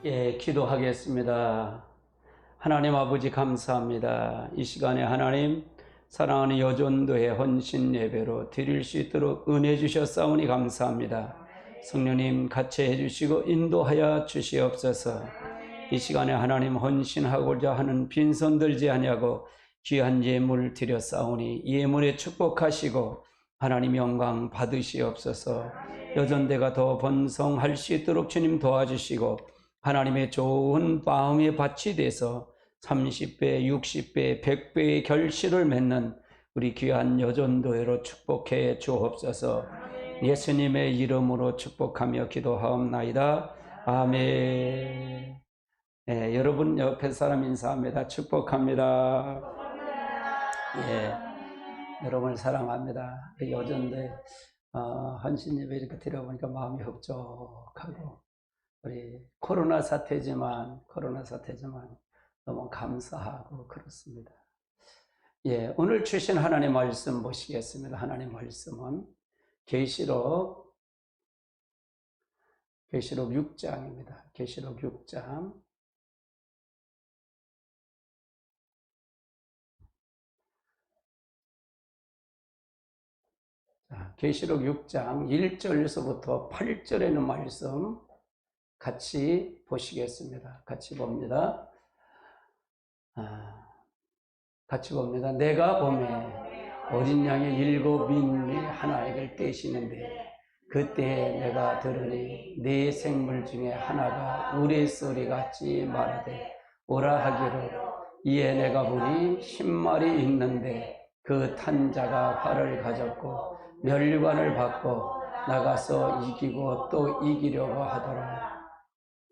기도하겠습니다. 하나님 아버지 감사합니다. 이 시간에 하나님 사랑하는 여전도의 헌신 예배로 드릴 수 있도록 은혜 주셨사오니 감사합니다. 성령님 같이 해주시고 인도하여 주시옵소서. 이 시간에 하나님 헌신하고자 하는 빈손 들지 아니하고 귀한 예물 드렸사오니 이 예물에 축복하시고 하나님 영광 받으시옵소서. 여전대가 더 번성할 수 있도록 주님 도와주시고 하나님의 좋은 마음의 밭이 돼서 30배, 60배, 100배의 결실을 맺는 우리 귀한 여전도회로 축복해 주옵소서. 예수님의 이름으로 축복하며 기도하옵나이다. 아멘. 여러분 옆에 사람 인사합니다. 축복합니다. 여러분을 사랑합니다. 여전도회 헌신 예배 이렇게 드려보니까 마음이 흡족하고 우리 코로나 사태지만 너무 감사하고 그렇습니다. 오늘 주신 하나님의 말씀 보시겠습니다. 하나님의 말씀은 계시록 6장입니다. 계시록 6장. 계시록 6장 1절에서부터 8절에 있는 말씀 같이 보시겠습니다. 같이 봅니다. 내가 보매 어린 양의 7인이 하나에게 떼시는데 그때 내가 들으니 네 생물 중에 하나가 우레소리같이 말하되 오라 하기로 이에 내가 보니 10마리 있는데 그 탄 자가 활을 가졌고 멸관을 받고 나가서 이기고 또 이기려고 하더라.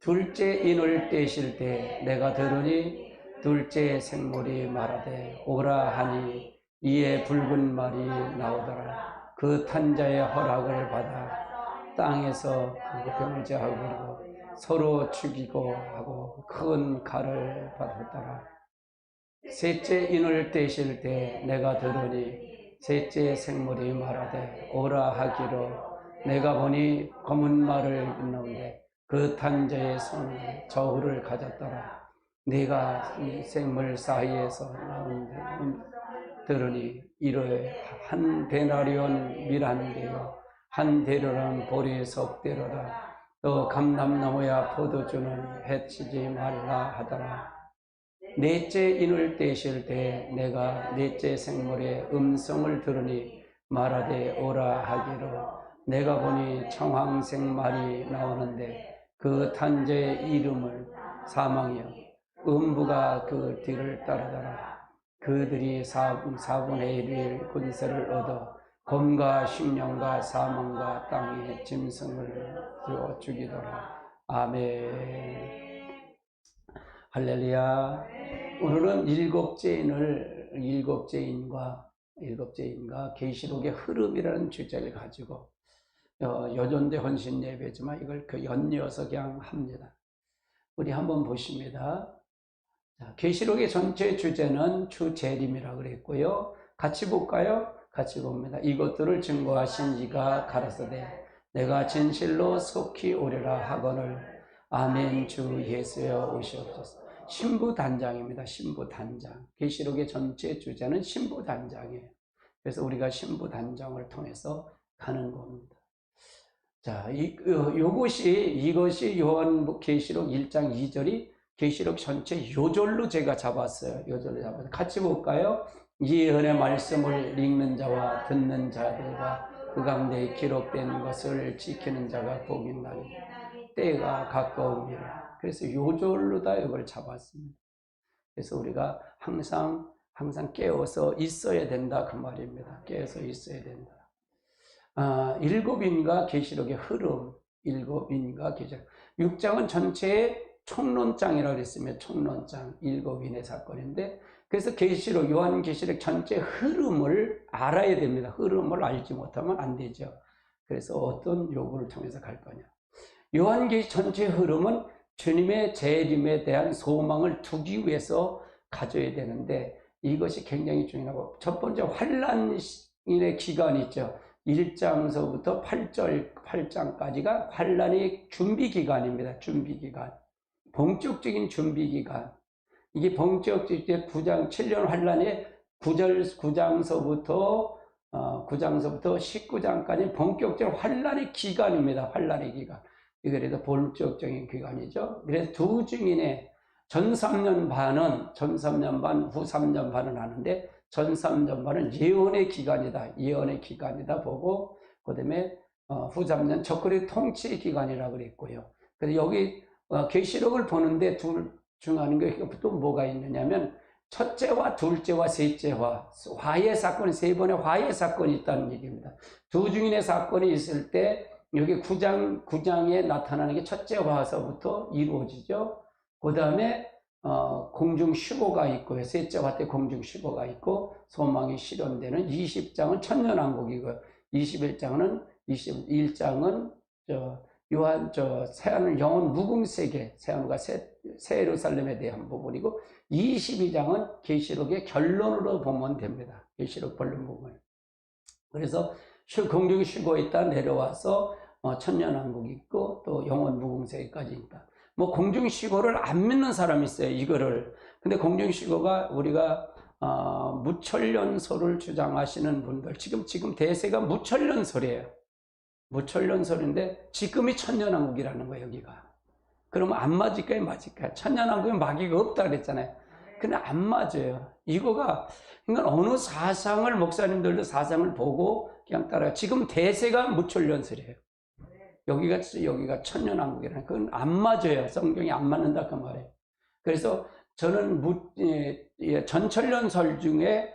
둘째 인을 떼실 때 내가 들으니 둘째 생물이 말하되 오라 하니 이에 붉은 말이 나오더라. 그 탄자의 허락을 받아 땅에서 병을 제하고 서로 죽이고 하고 큰 칼을 받았더라. 셋째 인을 떼실 때 내가 들으니 셋째 생물이 말하되 오라 하기로 내가 보니 검은 말을 입는데 그 탄자의 손에 저울을 가졌더라. 네가 이 생물 사이에서 나온 들으니 이르되 한 데나리온 밀한데요 한 데나리온 보리 석대로다. 또 감람나무야 포도주는 해치지 말라 하더라. 넷째 인을 떼실 때 내가 넷째 생물의 음성을 들으니 말하되 오라 하기로 내가 보니 청황색 말이 나오는데 그 탄자의 이름을 사망이요 음부가 그 뒤를 따르더라. 그들이 4분의 1의 군세를 얻어 곰과 심령과 사망과 땅의 짐승을 주어 죽이더라. 아멘. 할렐루야. 오늘은 일곱째 인과 계시록의 흐름이라는 주제를 가지고 여전대 헌신 예배지만 이걸 연이어서 그냥 합니다. 우리 한번 보십니다. 계시록의 전체 주제는 주재림이라고 그랬고요. 같이 볼까요? 같이 봅니다. 이것들을 증거하신 이가 가라사대 내가 진실로 속히 오리라 하거늘 아멘. 주 예수여 오시옵소서. 신부단장입니다. 신부단장. 계시록의 전체 주제는 신부단장이에요. 그래서 우리가 신부단장을 통해서 가는 겁니다. 자, 이것이 요한 계시록 1장 2절이 계시록 전체 요절로 제가 잡았어요. 요절로 잡아서 같이 볼까요? 이 은혜 말씀을 읽는 자와 듣는 자들과 그 가운데 기록된 것을 지키는 자가 복이 나니 때가 가까움이라. 그래서 요절로 다 이걸 잡았습니다. 그래서 우리가 항상 깨어서 있어야 된다 그 말입니다. 깨어서 있어야 된다. 일곱인과 계시록의 흐름, 일곱인과 계시록. 6장은 전체의 총론장이라고 그랬으면 총론장, 일곱인의 사건인데 그래서 계시록, 요한계시록 전체 흐름을 알아야 됩니다. 흐름을 알지 못하면 안 되죠. 그래서 어떤 요구를 통해서 갈 거냐. 요한계시 전체 흐름은 주님의 재림에 대한 소망을 두기 위해서 가져야 되는데 이것이 굉장히 중요하고 첫 번째 환란의 기간이 있죠. 1장서부터 8장까지가 환란의 준비 기간입니다. 준비 기간. 본격적인 준비 기간. 이게 본격적인 7년 환란의 9장서부터 19장까지 본격적인 환란의 기간입니다. 환란의 기간. 이게 그래도 본격적인 기간이죠. 그래서 두 증인의 전 3년 반, 후 3년 반은 하는데, 전 3년 반은 예언의 기간이다 보고, 그 다음에 후 3년 적그리 통치의 기간이라고 그랬고요. 그래서 여기 계시록을 보는데 중요한 게 또 뭐가 있느냐면, 첫째와 둘째와 셋째와 화해 사건이, 세 번의 화해 사건이 있다는 얘기입니다. 두 증인의 사건이 있을 때 여기 9장에 나타나는 게 첫째 화서부터 이루어지죠. 그 다음에 공중 휴거가 있고요. 셋째 화 때 공중 휴거가 있고, 소망이 실현되는 20장은 천년왕국이고요. 21장은 새하늘 영원 무궁세계, 새하늘과 새 예루살렘에 대한 부분이고, 22장은 계시록의 결론으로 보면 됩니다. 계시록 본론 부분. 그래서 공중이 쉬고 있다 내려와서 천년왕국이 있고, 또 영원 무궁세계까지 있다. 뭐 공중시고를 안 믿는 사람이 있어요, 이거를. 근데 공중시고가 우리가 무천년설을 주장하시는 분들, 지금 대세가 무천년설이에요. 무천년설인데 지금이 천년왕국이라는 거예요, 여기가. 그러면 안 맞을까요, 맞을까요? 천년왕국에 마귀가 없다 그랬잖아요. 근데 안 맞아요. 이거가, 그러니까 어느 사상을, 목사님들도 사상을 보고 그냥 따라요. 지금 대세가 무천년설이에요. 여기가 천년왕국이라는, 그건 안 맞아요. 성경이 안 맞는다 그 말이에요. 그래서 저는 전천년설 중에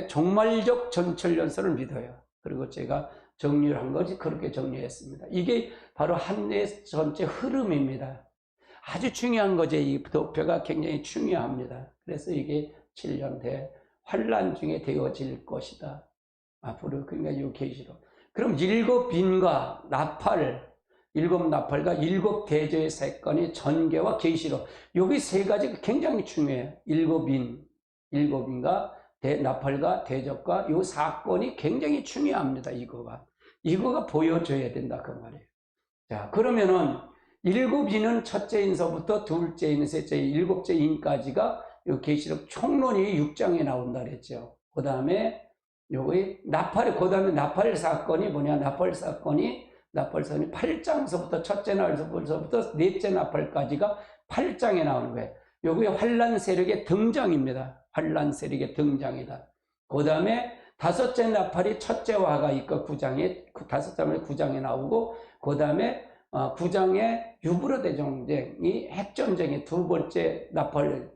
종말적 전천년설을 믿어요. 그리고 제가 정리를 한 것이 그렇게 정리했습니다. 이게 바로 한 해 전체 흐름입니다. 아주 중요한 거죠. 이 도표가 굉장히 중요합니다. 그래서 이게 7년 환란 중에 되어질 것이다. 앞으로, 그러니까 이 계시록. 그럼 일곱 빈과 나팔, 일곱 나팔과 일곱 대저의 사건이 전개와 계시록. 여기 세 가지가 굉장히 중요해요. 일곱인과 나팔과 대접과 이 사건이 굉장히 중요합니다. 이거가 보여줘야 된다 그 말이에요. 자, 그러면은 일곱 인은 첫째 인서부터 둘째 인, 셋째 인, 일곱째 인까지가 이 계시록 총론이 6장에 나온다 그랬죠. 그 다음에 여기 그 다음에 나팔 사건이 뭐냐? 나팔 사건이 8장서부터 첫째 날서부터 넷째 나팔까지가 8장에 나오는 거예요. 여기 환란 세력의 등장입니다. 환란 세력의 등장이다. 그 다음에 다섯째 나팔이 첫째 화가 있고 9장에 나오고, 그 다음에 9장에 유브라 대전쟁이 핵전쟁의 두 번째 나팔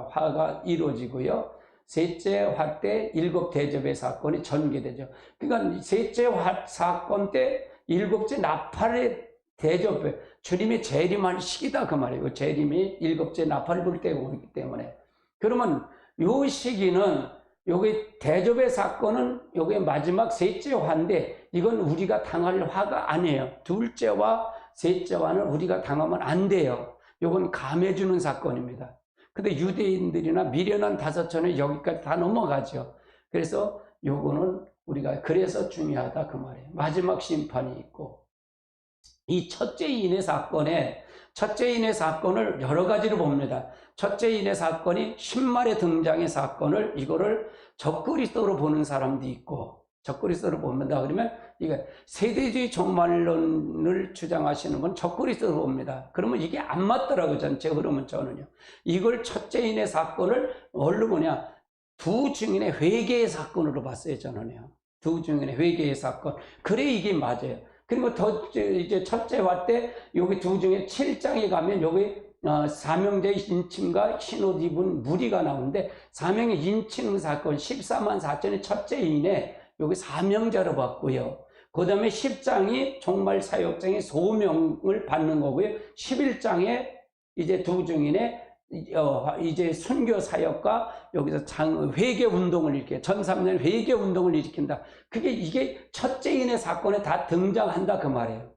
화가 이루어지고요. 셋째 화 때 일곱 대접의 사건이 전개되죠. 그러니까 셋째 화 사건 때 일곱째 나팔의 대접에 주님이 재림할 시기다 그 말이에요. 재림이 일곱째 나팔을 불 때 오기 때문에. 그러면 이 시기는 여기 대접의 사건은 여기 마지막 셋째 화인데, 이건 우리가 당할 화가 아니에요. 둘째와 셋째 화는 우리가 당하면 안 돼요. 이건 감해주는 사건입니다. 근데 유대인들이나 미련한 다섯천은 여기까지 다 넘어가죠. 그래서 요거는 우리가 그래서 중요하다 그 말이에요. 마지막 심판이 있고, 이 첫째 인의 사건을 여러 가지로 봅니다. 첫째 인의 사건이 신말의 등장의 사건을, 이거를 적그리스도로 보는 사람도 있고, 적그리스도로 본다 그러면 이게 세대주의 종말론을 주장하시는 건 적그리스도로 봅니다. 그러면 이게 안 맞더라고요. 전체 흐름은. 저는요, 이걸 첫째인의 사건을 뭘로 보냐? 두 증인의 회개의 사건으로 봤어요. 저는요, 두 증인의 회개의 사건. 그래, 이게 맞아요. 그리고 이제 첫째 화 때 여기 두 증인 7장에 가면 여기 사명자의 인침과 흰옷 입은 무리가 나오는데, 사명의 인침 사건 14만 4천의 첫째 인에 여기 사명자로 봤고요. 그 다음에 10장이 종말 사역장의 소명을 받는 거고요. 11장에 이제 두 증인의 이제 순교 사역과 여기서 회개 운동을 일으켜, 전 3년 회개 운동을 일으킨다. 이게 첫째인의 사건에 다 등장한다 그 말이에요.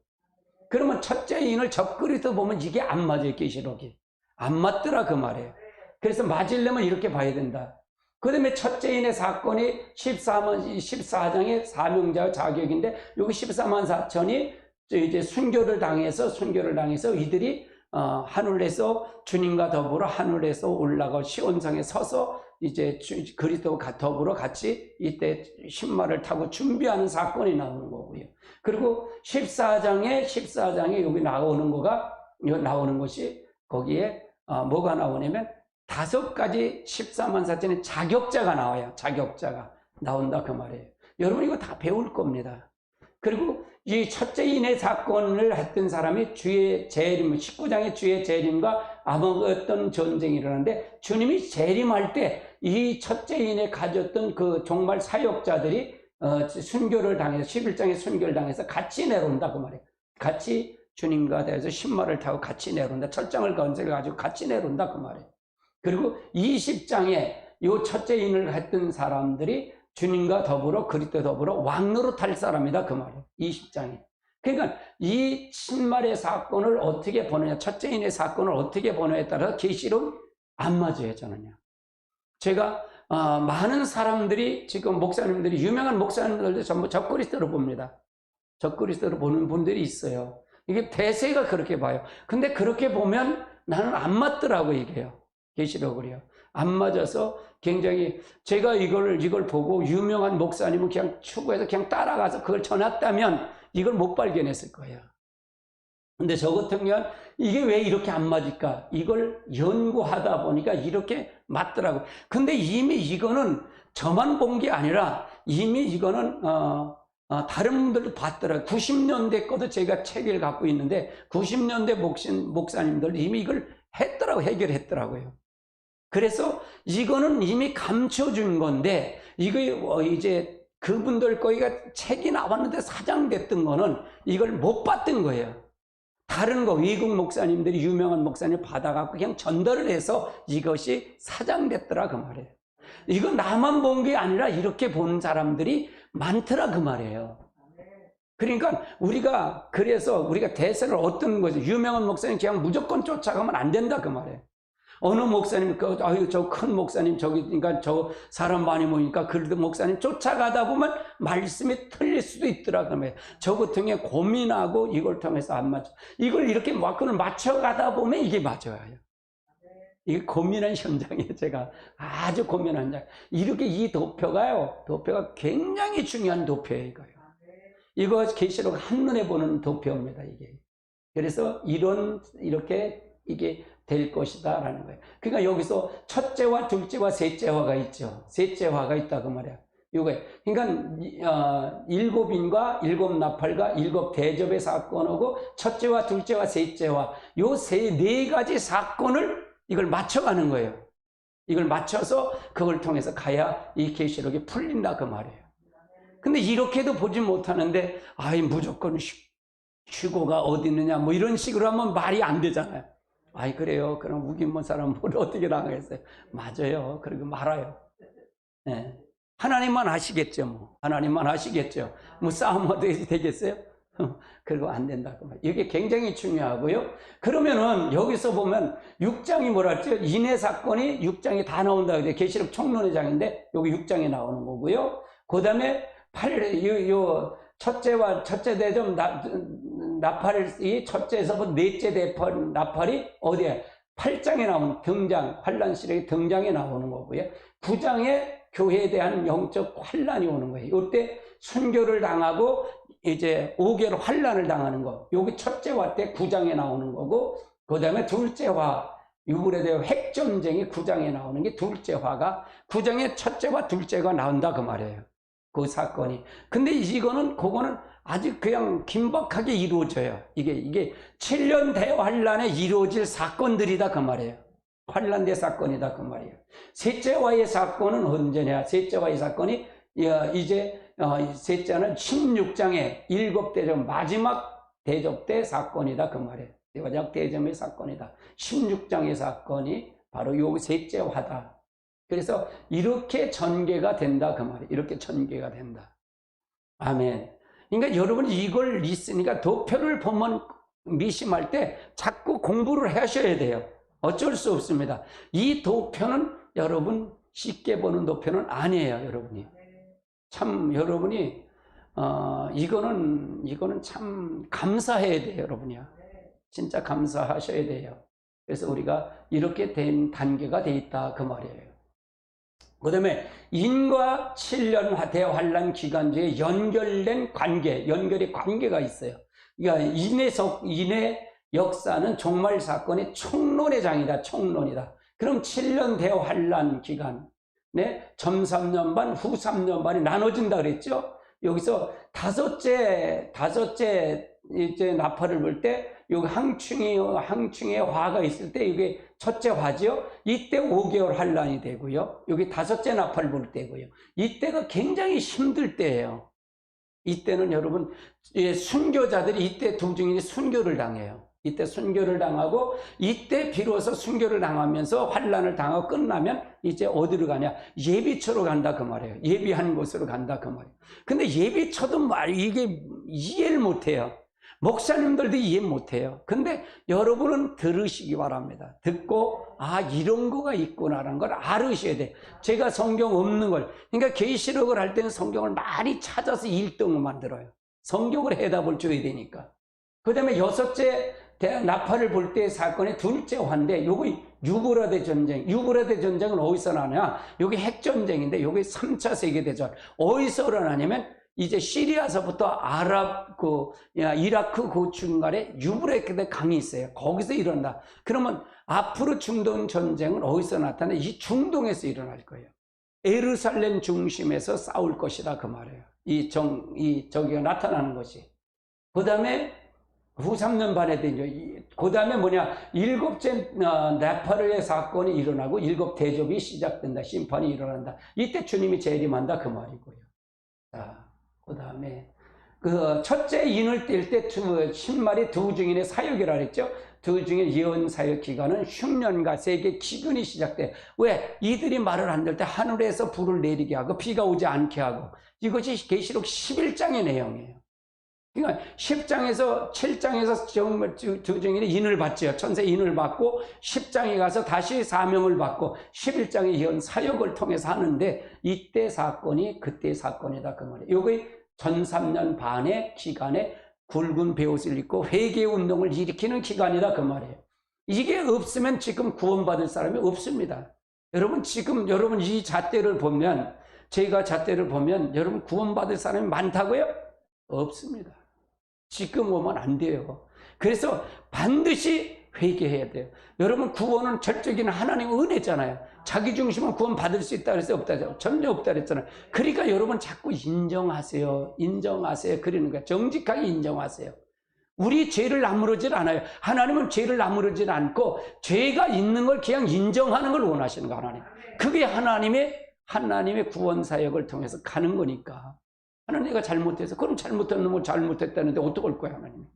그러면 첫째인을 적그리스도 보면 이게 안 맞아요. 계시록이 안 맞더라 그 말이에요. 그래서 맞으려면 이렇게 봐야 된다. 그 다음에 첫째인의 사건이 14장의 사명자 자격인데, 여기 14만 4천이 이제 순교를 당해서 이들이 하늘에서 주님과 더불어 하늘에서 올라가 시온상에 서서 이제 그리스도와 더불어 같이 이때 신마를 타고 준비하는 사건이 나오는 거고요. 그리고 14장에 여기 나오는 것이 거기에 뭐가 나오냐면 5가지 14만 4천의 자격자가 나와요. 자격자가 나온다 그 말이에요. 여러분 이거 다 배울 겁니다. 그리고 이 첫째 인의 사건을 했던 사람이 주의 재림, 19장의 주의 재림과 어떤 전쟁이 일어나는데 주님이 재림할 때 이 첫째 인에 가졌던 그 정말 사역자들이 순교를 당해서 11장에 순교를 당해서 같이 내려온다 그 말이에요. 같이 주님과 대해서 신마를 타고 같이 내려온다. 철장을 건설해가지고 같이 내려온다 그 말이에요. 그리고 20장에 이 첫째 인을 했던 사람들이 주님과 더불어 그리스도 더불어 왕노로 탈 사람이다 그 말이에요. 20장에. 그러니까 이 신말의 사건을 어떻게 보느냐, 첫째 인의 사건을 어떻게 보느냐에 따라서 계시록 안 맞아요 저는요. 제가 많은 사람들이 지금 목사님들이 유명한 목사님들도 전부 적그리스도로 봅니다. 적그리스도로 보는 분들이 있어요. 이게 대세가 그렇게 봐요. 근데 그렇게 보면 나는 안 맞더라고 이게요. 계시록을요. 안 맞아서 굉장히 제가 이걸 보고 유명한 목사님은 그냥 추구해서 그냥 따라가서 그걸 전했다면 이걸 못 발견했을 거예요. 근데 저 같은 경우는 이게 왜 이렇게 안 맞을까? 이걸 연구하다 보니까 이렇게 맞더라고. 근데 이미 이거는 저만 본 게 아니라 이미 이거는 다른 분들도 봤더라고요. 90년대 거도 제가 책을 갖고 있는데 90년대 목사님들 이미 이걸 해결했더라고요. 그래서 이거는 이미 감춰준 건데 이거 이제 그분들 거기가 책이 나왔는데 사장됐던 거는 이걸 못 봤던 거예요. 다른 거 외국 목사님들이 유명한 목사님 받아갖고 그냥 전달을 해서 이것이 사장됐더라 그 말이에요. 이거 나만 본 게 아니라 이렇게 본 사람들이 많더라 그 말이에요. 그러니까 그래서 우리가 대세를 얻는 거죠. 유명한 목사님 그냥 무조건 쫓아가면 안 된다 그 말이에요. 어느 목사님, 저 큰 목사님, 그러니까 저 사람 많이 모이니까 그래도 목사님 쫓아가다 보면 말씀이 틀릴 수도 있더라. 그러면 저 같은 경우에 고민하고 이걸 통해서 안 맞아. 이걸 이렇게 그걸 맞춰가다 보면 이게 맞아요. 이게 고민한 현장이에요. 제가 아주 고민한 현장. 이렇게 이 도표가 굉장히 중요한 도표예요. 이거요. 이거 계시록 한눈에 보는 도표입니다. 이게. 그래서 이렇게 이게 될 것이다 라는 거예요. 그러니까 여기서 첫째와 둘째와 셋째화가 있죠. 셋째화가 있다 그 말이야. 이거예요. 그러니까 7인과 7나팔과 7대접의 사건하고 첫째와 둘째와 셋째화 요 네 가지 사건을 이걸 맞춰가는 거예요. 이걸 맞춰서 그걸 통해서 가야 이 계시록이 풀린다 그 말이에요. 근데 이렇게도 보지 못하는데 무조건 휴고가 어디 있느냐 뭐 이런 식으로 하면 말이 안 되잖아요. 그래요. 그럼 우기문 사람 뭘 어떻게 당하겠어요? 맞아요. 그리고 말아요. 네. 하나님만 아시겠죠. 뭐. 하나님만 아시겠죠. 뭐 싸움 어떻게 되겠어요? 그리고 안 된다. 이게 굉장히 중요하고요. 그러면은 여기서 보면 6장이 뭐라 했죠? 인해 사건이 6장이 다 나온다. 계시록 총론의 장인데 여기 6장에 나오는 거고요. 그 다음에 첫째 대접 나팔이 첫째에서부터 넷째 나팔이 어디에? 8장에 나오는 등장, 환란 시력의 등장에 나오는 거고요. 9장에 교회에 대한 영적 환란이 오는 거예요. 이때 순교를 당하고 이제 5개월 환란을 당하는 거. 여기 첫째화 때 9장에 나오는 거고, 그 다음에 둘째화, 유불에 대한 핵전쟁이 9장에 나오는 게 둘째화가 9장에 첫째와 둘째가 나온다 그 말이에요. 그 사건이. 근데 그거는 아주 그냥 긴박하게 이루어져요. 이게 7년 대환란에 이루어질 사건들이다 그 말이에요. 환란대 사건이다 그 말이에요. 셋째와의 사건은 언제냐? 셋째와의 사건이 이제 셋째는 16장의 7대접 마지막 대접 때 사건이다 그 말이에요. 마지막 대접의 사건이다. 16장의 사건이 바로 요 셋째화다. 그래서 이렇게 전개가 된다 그 말이에요. 이렇게 전개가 된다. 아멘. 그러니까 여러분 이걸 있으니까 도표를 보면 미심할 때 자꾸 공부를 하셔야 돼요. 어쩔 수 없습니다. 이 도표는 여러분 쉽게 보는 도표는 아니에요. 여러분이 참 여러분이 이거는 참 감사해야 돼요. 여러분이요. 진짜 감사하셔야 돼요. 그래서 우리가 이렇게 된 단계가 돼 있다 그 말이에요. 그 다음에 인과 7년 대환란 기간제에 연결된 관계, 연결의 관계가 있어요. 그러니까 인의 역사는 종말 사건의 총론의 장이다. 총론이다. 그럼 7년 대환란 기간, 네, 전 3년 반, 후 3년 반이 나눠진다 그랬죠. 여기서 다섯째 이제 나팔을 불 때 여기 항충의 화가 있을 때 이게 첫째 화지요. 이때 5개월 환란이 되고요. 여기 다섯째 나팔을 불 때고요. 이때가 굉장히 힘들 때예요. 이때는 여러분 순교자들이 이때 두 증인이 순교를 당해요. 이때 순교를 당하고 이때 비로소 순교를 당하면서 환란을 당하고 끝나면 이제 어디로 가냐? 예비처로 간다 그 말이에요. 예비한 곳으로 간다 그 말이에요. 근데 예비처도 이게 이해를 못해요. 목사님들도 이해 못해요. 근데 여러분은 들으시기 바랍니다. 듣고 이런 거가 있구나라는 걸 알으셔야 돼요. 제가 성경 없는 걸, 그러니까 계시록을 할 때는 성경을 많이 찾아서 1등을 만들어요. 성경을 해답을 줘야 되니까. 그 다음에 여섯째 나팔을 볼 때의 사건의 둘째 화인데 요거 유브라데 전쟁. 유브라데 전쟁은 어디서 나냐? 여기 핵전쟁인데 여기 3차 세계대전. 어디서 일어나냐면 이제 시리아서부터 이라크 그 중간에 유브라데 강이 있어요. 거기서 일어난다. 그러면 앞으로 중동 전쟁은 어디서 나타나? 이 중동에서 일어날 거예요. 예루살렘 중심에서 싸울 것이다 그 말이에요. 저기가 나타나는 것이. 그 다음에 후 3년 반에 되죠. 그 다음에 일곱째 나팔의 사건이 일어나고 일곱 대접이 시작된다. 심판이 일어난다. 이때 주님이 재림한다 그 말이고요. 자, 그 다음에 그 첫째 인을 뗄 때 10마리 두 증인의 사역이라 그랬죠. 두 증인 예언 사역 기간은 흉년과 세계 기근이 시작돼. 왜? 이들이 말을 안 들 때 하늘에서 불을 내리게 하고 비가 오지 않게 하고. 이것이 계시록 11장의 내용이에요. 그러니까 10장에서 7장에서 두 증인이 인을 받죠. 천세 인을 받고 10장에 가서 다시 사명을 받고 11장의 예언 사역을 통해서 하는데 이때 사건이 그때 사건이다 그 말이에요. 요게 전 3년 반의 기간에 굵은 베옷을 입고 회개 운동을 일으키는 기간이다 그 말이에요. 이게 없으면 지금 구원받을 사람이 없습니다. 여러분 지금 여러분 이 잣대를 보면 제가 잣대를 보면 여러분 구원받을 사람이 많다고요? 없습니다. 지금 오면 안 돼요. 그래서 반드시 회개해야 돼요. 여러분 구원은 절적인 하나님의 은혜잖아요. 자기 중심은 구원 받을 수 있다 그래서 없다. 전혀 없다 그랬잖아요. 그러니까 여러분 자꾸 인정하세요. 그러는 거예요. 정직하게 인정하세요. 우리 죄를 나무르질 않아요. 하나님은 죄를 나무르질 않고 죄가 있는 걸 그냥 인정하는 걸 원하시는 거예요. 하나님. 그게 하나님의 구원 사역을 통해서 가는 거니까. 하나님 내가 잘못해서 그럼 잘못한 놈을 잘못했다는데 어떡할 거야 하나님.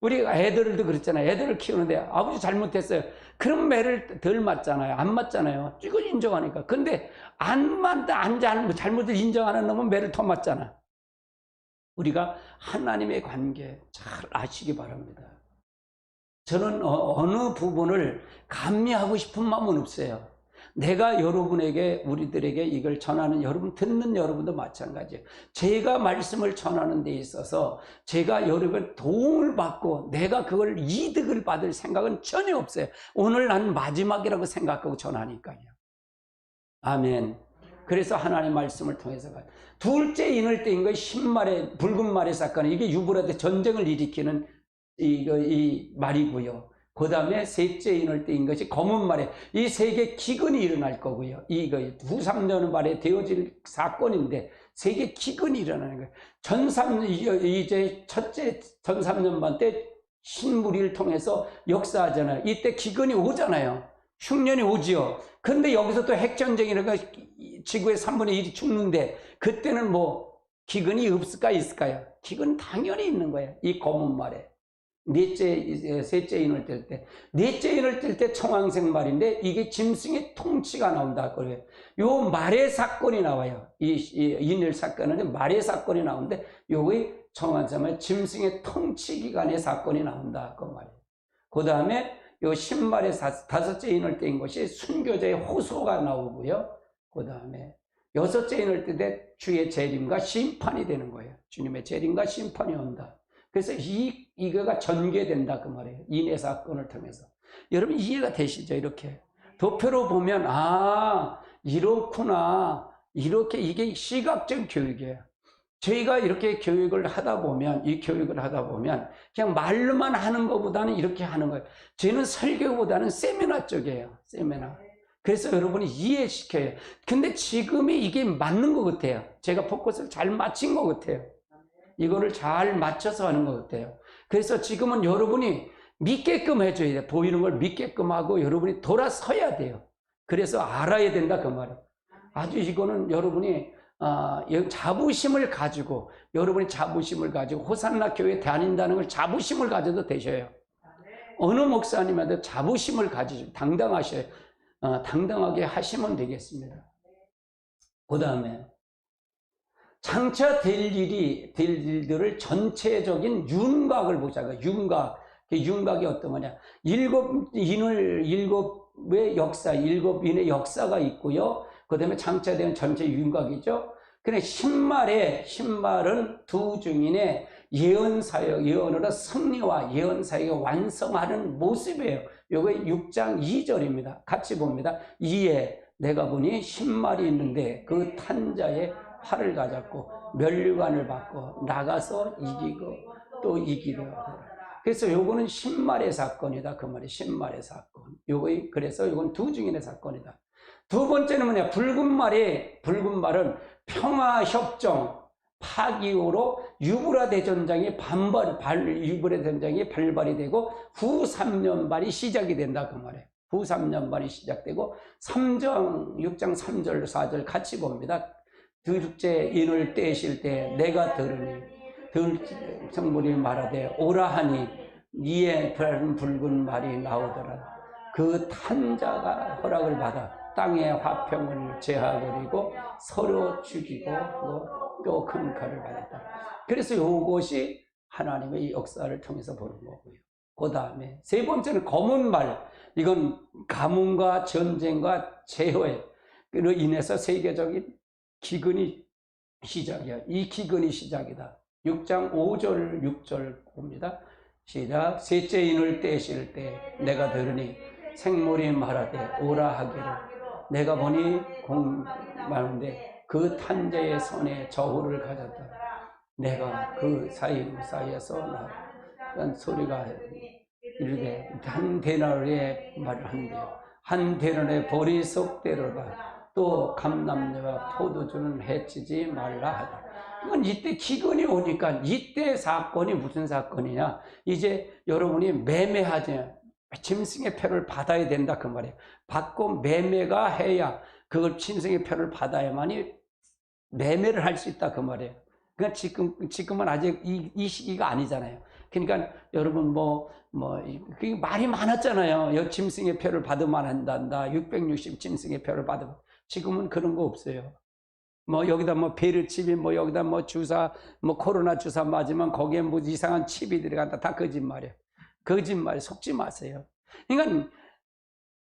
우리 애들도 그랬잖아요. 애들을 키우는데 아버지 잘못했어요. 그럼 매를 덜 맞잖아요. 안 맞잖아요. 이걸 인정하니까. 근데 잘못을 인정하는 놈은 매를 더 맞잖아. 우리가 하나님의 관계 잘 아시기 바랍니다. 저는 어느 부분을 감미하고 싶은 마음은 없어요. 내가 여러분에게 우리들에게 이걸 전하는 여러분 듣는 여러분도 마찬가지예요. 제가 말씀을 전하는 데 있어서 제가 여러분 도움을 받고 내가 그걸 이득을 받을 생각은 전혀 없어요. 오늘 난 마지막이라고 생각하고 전하니까요. 아멘. 그래서 하나님의 말씀을 통해서 둘째 인을 떼인 것이 10말의 붉은 말의 사건, 이게 유브라데 전쟁을 일으키는 이 말이고요. 그 다음에 셋째 인을 떼인 것이 검은 말에 이 세계 기근이 일어날 거고요. 이거 후 3년 말에 되어질 사건인데 세계 기근이 일어나는 거예요. 이제 첫째 전 3년 반 때 신무리를 통해서 역사하잖아요. 이때 기근이 오잖아요. 흉년이 오지요. 근데 여기서 또 핵전쟁이라가 지구의 3분의 1이 죽는데 그때는 기근이 없을까 있을까요? 기근 당연히 있는 거예요. 이 검은 말에. 셋째 인을 뗄 때. 넷째 인을 뗄 때 청황색 말인데 이게 짐승의 통치가 나온다. 그래요. 요 말의 사건이 나와요. 이 인을 사건은 말의 사건이 나오는데 요게 청황색 말 짐승의 통치 기간의 사건이 나온다. 그 말이에요. 그 다음에 요 신말의 다섯째 인을 뗀 것이 순교자의 호소가 나오고요. 그 다음에 여섯째 인을 뗄 때 주의 재림과 심판이 되는 거예요. 주님의 재림과 심판이 온다. 그래서 이거가 전개된다 그 말이에요. 인해 사건을 통해서. 여러분 이해가 되시죠? 이렇게 도표로 보면 이렇구나. 이렇게 이게 시각적 교육이에요. 저희가 이렇게 교육을 하다 보면 그냥 말로만 하는 것보다는 이렇게 하는 거예요. 저희는 설교보다는 세미나 쪽이에요. 세미나. 그래서 여러분이 이해시켜요. 근데 지금이 이게 맞는 것 같아요. 제가 포커스를 잘 맞춘 것 같아요. 이거를 잘 맞춰서 하는 것 같아요. 그래서 지금은 여러분이 믿게끔 해줘야 돼요. 보이는 걸 믿게끔 하고 여러분이 돌아서야 돼요. 그래서 알아야 된다 그 말이에요. 아주 이거는 여러분이 자부심을 가지고 호산나 교회 다닌다는 걸 자부심을 가져도 되셔요. 어느 목사님한테 자부심을 가지고 당당하셔요. 당당하게 하시면 되겠습니다. 그 다음에 장차 될 일들을 전체적인 윤곽을 보자고요. 윤곽이 어떤 거냐? 일곱의 일곱인의 역사가 있고요. 그 다음에 장차되는 전체 윤곽이죠. 근데 신말은 두 증인의 예언으로 승리와 예언사역을 완성하는 모습이에요. 요거 6장 2절입니다. 같이 봅니다. 이에 내가 보니 신말이 있는데 그 탄자의 활을 가졌고 면류관을 받고 나가서 이기고 또 이기려 하더라. 그래서 요거는 신말의 사건이다 그 말이. 신말의 사건. 그래서 요건 두 증인의 사건이다. 두 번째는 뭐냐? 붉은 말은 평화협정 파기후로 유브라 대전장이 발발이 되고 후 3년반이 시작이 된다 그 말이에요. 후 3년반이 시작되고 6장 3절 4절 같이 봅니다. 둘째 인을 떼실 때 내가 들으니 성물이 말하되 오라 하니 이에 붉은 말이 나오더라. 그 탄자가 허락을 받아 땅의 화평을 제하버리고 서로 죽이고 또 큰 칼을 받았다. 그래서 이것이 하나님의 역사를 통해서 보는 거고요. 그 다음에 세 번째는 검은 말. 이건 가뭄과 전쟁과 재해로 인해서 세계적인 기근이 시작이야. 이 기근이 시작이다. 6장 5절 6절 봅니다. 시작. 셋째 인을 떼실 때 내가 들으니 생물이 말하되 오라 하기를 내가 보니 말하는데 그 탄자의 손에 저울을 가졌다. 내가 그 사이에서 난 소리가 이르되 한 데나리에 말을 한대요. 한 데나리에 보리 속대로다. 또 감람류와 포도주는 해치지 말라 하다. 이건 이때 기근이 오니까 이때 사건이 무슨 사건이냐? 이제 여러분이 매매하지 짐승의 표를 받아야 된다 그 말이에요. 받고 매매가 해야 그걸 짐승의 표를 받아야만이 매매를 할 수 있다 그 말이에요. 그러니까 지금은 아직 이 시기가 아니잖아요. 그러니까 여러분 그게 말이 많았잖아요. 짐승의 표를 받으면 한다. 660 짐승의 표를 받으면. 지금은 그런 거 없어요. 여기다 베르칩이 여기다 주사 코로나 주사 맞으면 거기에 이상한 칩이 들어간다. 다 거짓말이에요. 거짓말 속지 마세요. 그러니까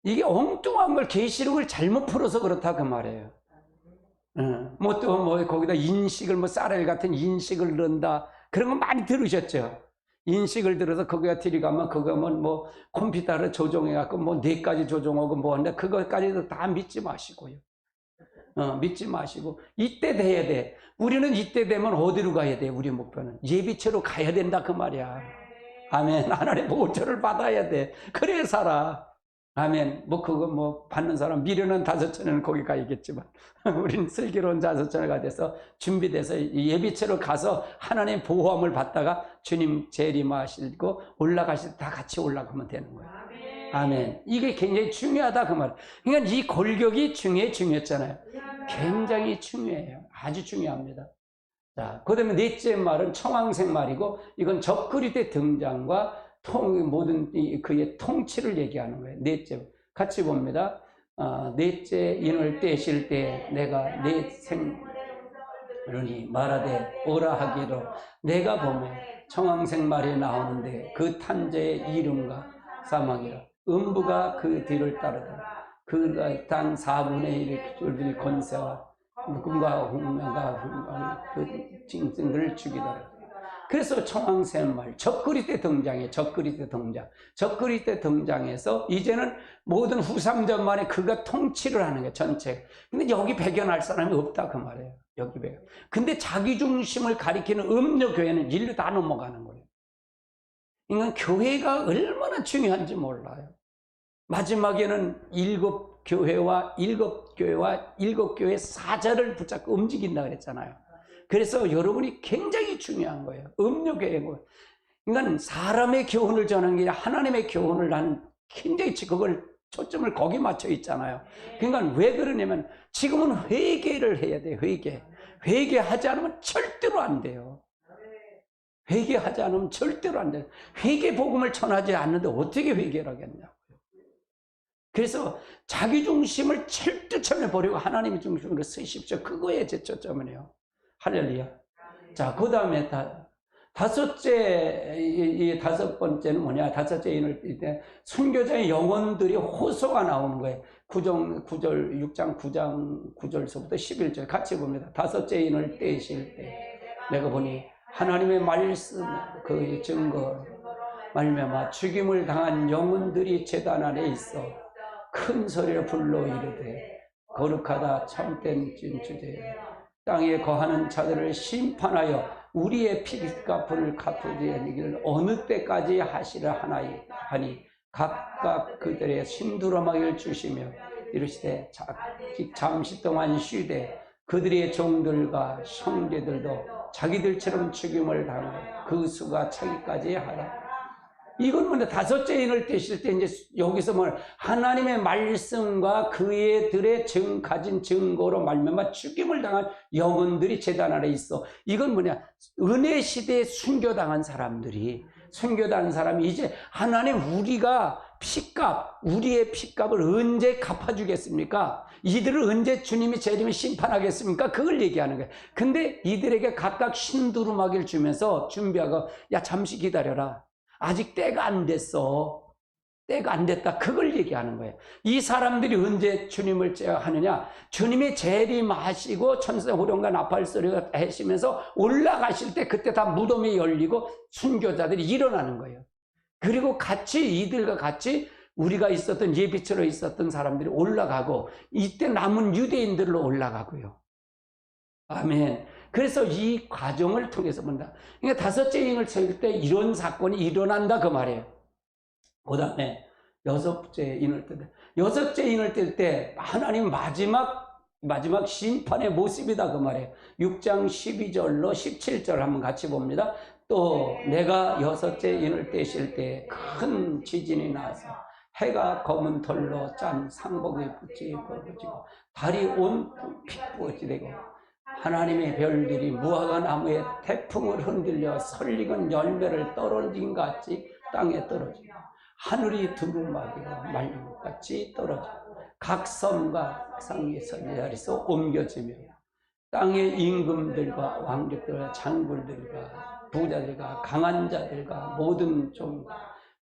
이게 엉뚱한 걸 계시록을 잘못 풀어서 그렇다 그 말이에요. 거기다 인식을 쌀알 같은 인식을 넣는다. 그런 거 많이 들으셨죠? 인식을 들어서 거기가 들어가면 그거면 컴퓨터를 조종해갖고 뇌까지 조종하고 하는데 그것까지도 다 믿지 마시고요. 믿지 마시고 이때 돼야 돼. 우리는 이때 되면 어디로 가야 돼? 우리 목표는 예비체로 가야 된다 그 말이야. 아멘. 하나님의 보호처를 받아야 돼. 그래 살아. 아멘. 받는 사람 미련은 5천에는 거기 가야겠지만 우리는 슬기로운 5천에 돼서 준비돼서 예비체로 가서 하나님의 보호함을 받다가 주님 재림하시고 올라가실 때 다 같이 올라가면 되는 거예요. 아멘. 이게 굉장히 중요하다 그 말. 그러니까 이 골격이 중요했잖아요. 굉장히 중요해요. 아주 중요합니다. 자, 그 다음에 넷째 말은 청황색 말이고 이건 적그리스도의 등장과 모든 그의 통치를 얘기하는 거예요. 넷째. 같이 봅니다. 넷째 인을 떼실 때 내가 내 생물이 말하되 오라 하기로 내가 보면 청황색 말이 나오는데 그 탄자의 이름과 사망이라. 음부가 그 뒤를 따르더라. 그 땅 4분의 1을 권세와 꿈과 hun명과 그 짐승들을 죽이더라. 그래서 청왕새말 적그리스도 등장해. 적그리스도 등장. 적그리스도 등장해서 이제는 모든 후삼전만에 그가 통치를 하는 거예요. 전체. 근데 여기 배견할 사람이 없다 그 말이에요. 여기 배견. 근데 자기 중심을 가리키는 음료 교회는 인류 다 넘어가는 거예요. 그러니까 교회가 얼마나 중요한지 몰라요. 마지막에는 일곱 교회와 일곱 교회 사자를 붙잡고 움직인다 그랬잖아요. 그래서 여러분이 굉장히 중요한 거예요. 음료교회고. 그러니까 사람의 교훈을 전하는 게 하나님의 교훈을 나는 굉장히 그걸 초점을 거기 맞춰 있잖아요. 그러니까 왜 그러냐면 지금은 회개를 해야 돼요. 회개하지 않으면 절대로 안 돼요. 회개하지 않으면 절대로 안 돼요. 회개 복음을 전하지 않는데 어떻게 회개를 하겠냐고요. 그래서 자기 중심을 철두철미 버리고 하나님의 중심으로 쓰십시오. 그거에 제 초점이에요. 할렐루야. 자, 그 다음에 다섯 번째는 뭐냐? 다섯째 인을 뜰 때 순교자의 영혼들이 호소가 나오는 거예요. 6장 9절서부터 11절 같이 봅니다. 다섯째 인을 떼실 때 내가 보니 하나님의 말씀 그 증거 말미암아 죽임을 당한 영혼들이 제단 안에 있어 큰 소리로 불러 이르되 거룩하다 참된 진주제 땅에 거하는 자들을 심판하여 우리의 피값을 갚으지 아니기를 어느 때까지 하시려 하니 각각 그들의 심두루마기를 주시며 이르시되 잠시 동안 쉬되 그들의 종들과 형제들도 자기들처럼 죽임을 당하여 그 수가 차기까지 하라. 이건 뭔데 다섯째 인을 떼실 때 이제 여기서 하나님의 말씀과 그들의 가진 증거로 말미암아 죽임을 당한 영혼들이 제단 아래 있어. 이건 뭐냐? 은혜 시대에 순교당한 사람이 이제 하나님 우리의 피값을 언제 갚아주겠습니까? 이들을 언제 주님이 재림에 심판하겠습니까? 그걸 얘기하는 거예요. 근데 이들에게 각각 신두루마기를 주면서 준비하고 야 잠시 기다려라. 아직 때가 안 됐어. 때가 안 됐다. 그걸 얘기하는 거예요. 이 사람들이 언제 주님을 하느냐? 주님이 재림하시고 천사 호령과 나팔 소리가 하시면서 올라가실 때 그때 다 무덤이 열리고 순교자들이 일어나는 거예요. 그리고 이들과 같이 우리가 예비처로 있었던 사람들이 올라가고 이때 남은 유대인들로 올라가고요. 아멘. 그래서 이 과정을 통해서 본다. 그러니까 다섯째 인을 칠 때 이런 사건이 일어난다 그 말이에요. 그 다음에 여섯째 인을 뜰 때 하나님 마지막 심판의 모습이다 그 말이에요. 6장 12절로 17절 한번 같이 봅니다. 또 내가 여섯째 인을 떼실 때 큰 지진이 나서 해가 검은 털로 짠 상복에 벗어지고 달이 온통 핏부어지 되고 하나님의 별들이 무화과 나무에 태풍을 흔들려 설익은 열매를 떨어진 같이 땅에 떨어지고 하늘이 두루마기로 말린 것 같이 떨어지고 각 섬과 상의 자리에서 옮겨지며 땅의 임금들과 왕족들과 장군들과 부자들과 강한 자들과 모든 종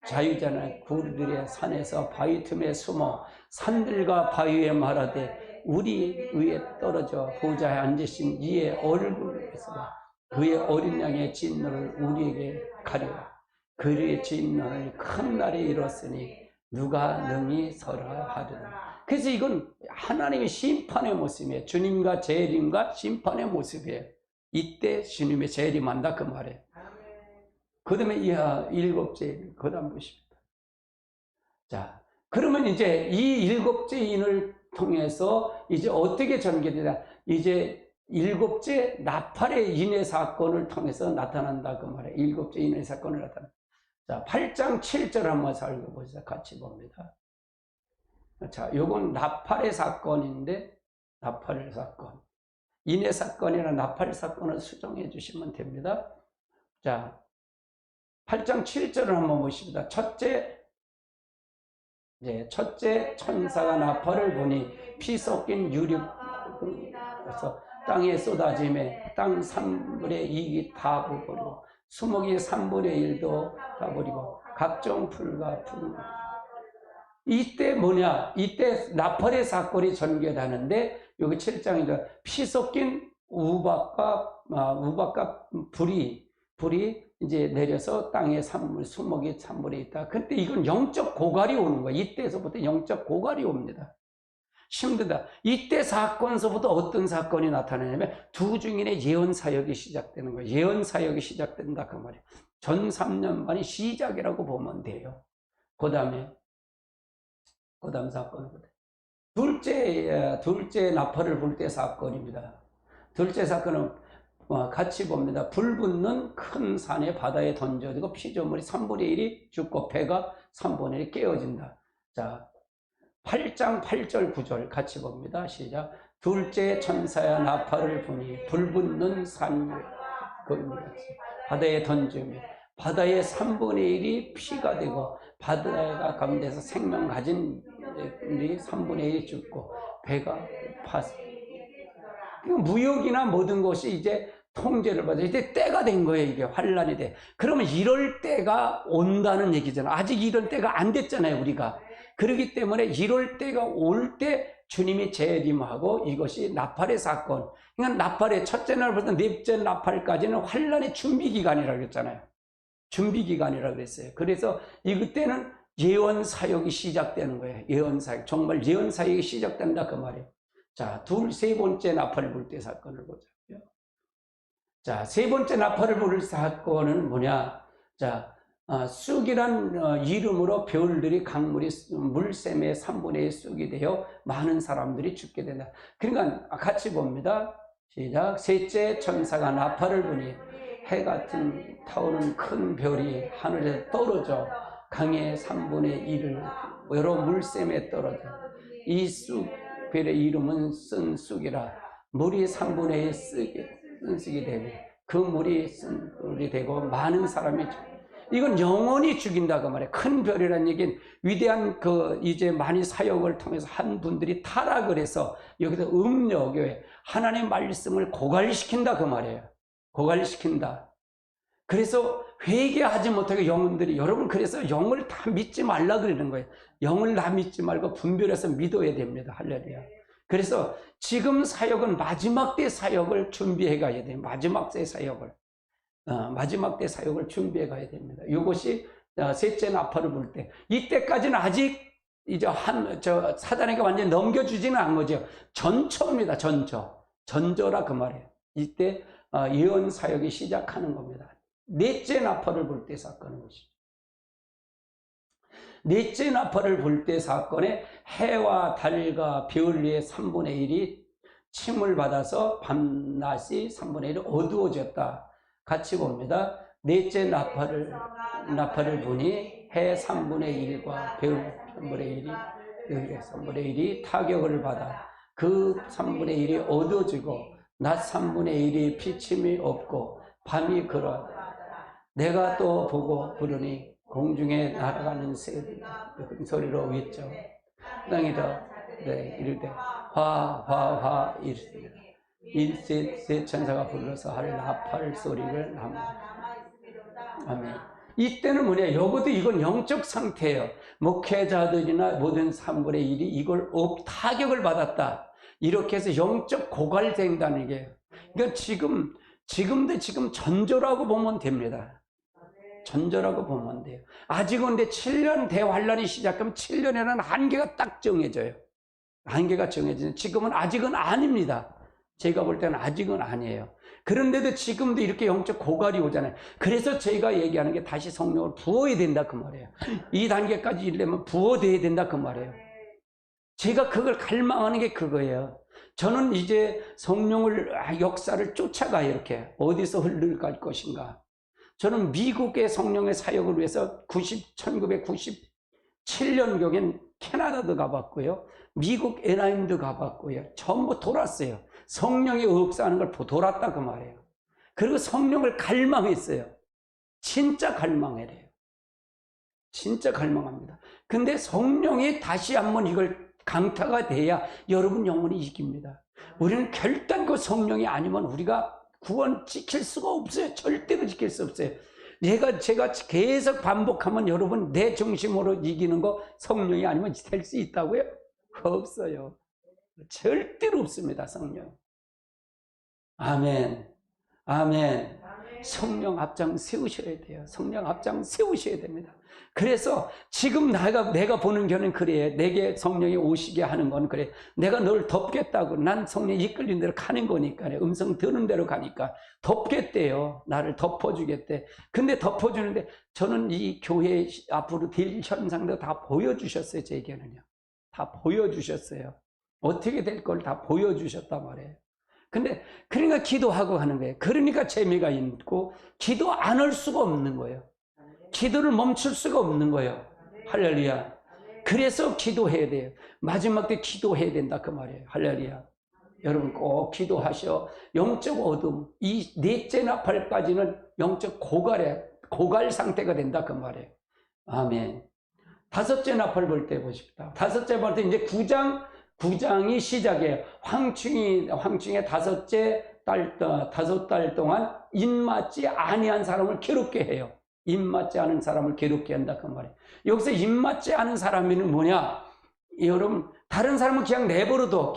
자유자나 구르들의 산에서 바위 틈에 숨어 산들과 바위에 말하되 우리 위에 떨어져 보좌에 앉으신 이의 얼굴에서 그의 어린 양의 진노를 우리에게 가리라. 그의 진노를 큰 날에 이뤘으니 누가 능히 서라 하리라. 그래서 이건 하나님의 심판의 모습이에요. 주님과 재림과 심판의 모습이에요. 이때 주님의 재림한다 그 말이에요. 그 다음에 일곱째 그 다음 보십니다. 자, 그러면 이제 이 일곱째 인을 통해서 이제 어떻게 전개되냐? 이제 일곱째 나팔의 인의 사건을 통해서 나타난다 그 말이에요. 일곱째 인의 사건을 나타난다. 자, 8장 7절 한번 살펴보시죠. 같이 봅니다. 자, 요건 나팔의 사건인데 나팔의 사건. 인의 사건이나 나팔 사건을 수정해 주시면 됩니다. 자, 8장 7절을 한번 보십니다. 첫째 천사가 나팔을 부니 피 섞인 유륙에서 땅에 쏟아짐에 땅 3분의 2이 다 부어버리고 수목이 3분의 1도 다 버리고 각종 풀과 풀. 이때 이때 나팔의 사건이 전개되는데 여기 7장이죠. 피 섞인 우박과 불이 불이 이제 내려서 땅에 산물, 수목이 산물에 있다. 근데 이건 영적 고갈이 오는 거예요. 이때서부터 영적 고갈이 옵니다. 힘들다. 이때 사건서부터 어떤 사건이 나타나냐면 두 증인의 예언 사역이 시작되는 거예요. 예언 사역이 시작된다 그 말이에요. 전 3년반이 시작이라고 보면 돼요. 그 다음 사건은 둘째 나팔을 불 때 사건입니다. 둘째 사건은 같이 봅니다. 불 붙는 큰 산에 바다에 던져지고 피조물이 3분의 1이 죽고 배가 3분의 1이 깨어진다. 자, 8장 8절 9절 같이 봅니다. 시작. 둘째 천사야 나팔을 부니 불 붙는 산 바다에 던지며 바다의 3분의 1이 피가 되고 바다 가운데서 생명 가진 우리 3분의 1이 죽고 배가 파서 무역이나 모든 것이 이제 통제를 받아 이제 때가 된 거예요. 이게 환란이 돼. 그러면 이럴 때가 온다는 얘기잖아. 아직 이럴 때가 안 됐잖아요. 우리가. 그렇기 때문에 이럴 때가 올 때 주님이 재림하고 이것이 나팔의 사건. 그러니까 나팔의 첫째 날부터 넷째 나팔까지는 환란의 준비 기간이라고 했잖아요. 준비 기간이라고 그랬어요. 그래서 이때는 예언 사역이 시작되는 거예요. 예언 사역. 정말 예언 사역이 시작된다 그 말이에요. 자, 세 번째 나팔을 불 때 사건을 보자고요. 자, 세 번째 나팔을 불 사건은 뭐냐? 자, 쑥이란 이름으로 별들이 강물이 물샘의 3분의 1 쑥이 되어 많은 사람들이 죽게 된다. 그러니까 같이 봅니다. 시작. 셋째 천사가 나팔을 부니 해 같은 타오르는 큰 별이 하늘에서 떨어져 강의 3분의 1을 여러 물샘에 떨어져 이 쑥 별의 이름은 쓴 쑥이라 물이 3분의 1 쓴 쑥이 되고 그 물이 쓴 쑥이 되고 많은 사람이 이건 영원히 죽인다 그 말이에요. 큰 별이라는 얘기는 위대한 이제 많이 사역을 통해서 한 분들이 타락을 해서 여기서 음력에 하나님의 말씀을 고갈시킨다 그 말이에요. 고갈시킨다. 그래서 회개하지 못하게 영혼들이 여러분 그래서 영을 다 믿지 말라 그러는 거예요. 영을 다 믿지 말고 분별해서 믿어야 됩니다. 할렐루야. 그래서 지금 사역은 마지막 때 사역을 준비해 가야 돼요. 마지막 때 사역을 준비해 가야 됩니다. 이것이 셋째 나팔을 불 때 이때까지는 아직 이제 사단에게 완전히 넘겨주지는 않은 거죠. 전초입니다. 전조라 그 말이에요. 이때 예언 사역이 시작하는 겁니다. 넷째 나팔을 불 때 사건인 것이죠. 넷째 나팔을 불 때 사건에 해와 달과 별 위에 3분의 1이 침을 받아서 밤낮이 3분의 1이 어두워졌다. 같이 봅니다. 넷째 나팔을 부니 해 3분의 1과 별 3분의 1이 타격을 받아 그 3분의 1이 어두워지고 낮 3분의 1이 비침이 없고 밤이 그러 내가 또 보고 부르니 공중에 날아가는 새 소리로 외쳐 땅에다 이르되 화화화 이르되 세 천사가 불러서 할 나팔 소리를 합니다. 아멘. 이때는 뭐냐? 여기도 이건 영적 상태예요. 목회자들이나 모든 3분의 1이 이걸 타격을 받았다. 이렇게 해서 영적 고갈된다는 게. 그러니까 지금도 전조라고 보면 됩니다. 전조라고 보면 돼요. 아직은 근데 7년 대환란이 시작하면 7년에는 한계가 딱 정해져요. 한계가 정해지는 지금은 아직은 아닙니다. 제가 볼 때는 아직은 아니에요. 그런데도 지금도 이렇게 영적 고갈이 오잖아요. 그래서 저희가 얘기하는 게 다시 성령을 부어야 된다 그 말이에요. 이 단계까지 이르려면 부어돼야 된다 그 말이에요. 제가 그걸 갈망하는 게 그거예요. 저는 이제 성령을 역사를 쫓아가요. 이렇게 어디서 흘러갈 것인가. 저는 미국의 성령의 사역을 위해서 1997년경엔 캐나다도 가봤고요. 미국 애나임도 가봤고요. 전부 돌았어요. 성령의 역사하는 걸 돌았다 그 말이에요. 그리고 성령을 갈망했어요. 진짜 갈망해야 돼요. 진짜 갈망합니다. 근데 성령이 다시 한번 이걸 강타가 돼야 여러분 영혼이 이깁니다. 우리는 결단코 성령이 아니면 우리가 구원 지킬 수가 없어요. 절대로 지킬 수 없어요. 제가 계속 반복하면 여러분 내 중심으로 이기는 거 성령이 아니면 될 수 있다고요? 없어요. 절대로 없습니다. 성령. 아멘. 아멘. 성령 앞장 세우셔야 돼요. 성령 앞장 세우셔야 됩니다. 그래서 지금 내가 보는 견은 그래. 내게 성령이 오시게 하는 건 그래. 내가 널 덮겠다고. 난 성령이 이끌린 대로 가는 거니까. 음성 듣는 대로 가니까 덮겠대요. 나를 덮어주겠대. 근데 덮어주는데 저는 이 교회 앞으로 될 현상도 다 보여주셨어요. 제게는요. 다 보여주셨어요. 어떻게 될 걸 다 보여주셨단 말이에요. 근데 그러니까 기도하고 하는 거예요. 그러니까 재미가 있고 기도 안 할 수가 없는 거예요. 기도를 멈출 수가 없는 거예요. 할렐루야. 그래서 기도해야 돼요. 마지막 때 기도해야 된다 그 말이에요. 할렐루야. 여러분 꼭 기도하셔. 영적 어둠, 이 넷째 나팔까지는 영적 고갈 상태가 된다 그 말이에요. 아멘. 다섯째 나팔 볼 때 보십시다. 다섯째 볼 때 이제 9장이 시작이에요. 황충의 다섯 달 동안 입맞지 아니한 사람을 괴롭게 해요. 입맞지 않은 사람을 괴롭게 한다 그 말이에요. 여기서 입맞지 않은 사람은 뭐냐? 여러분 다른 사람은 그냥 내버려둬.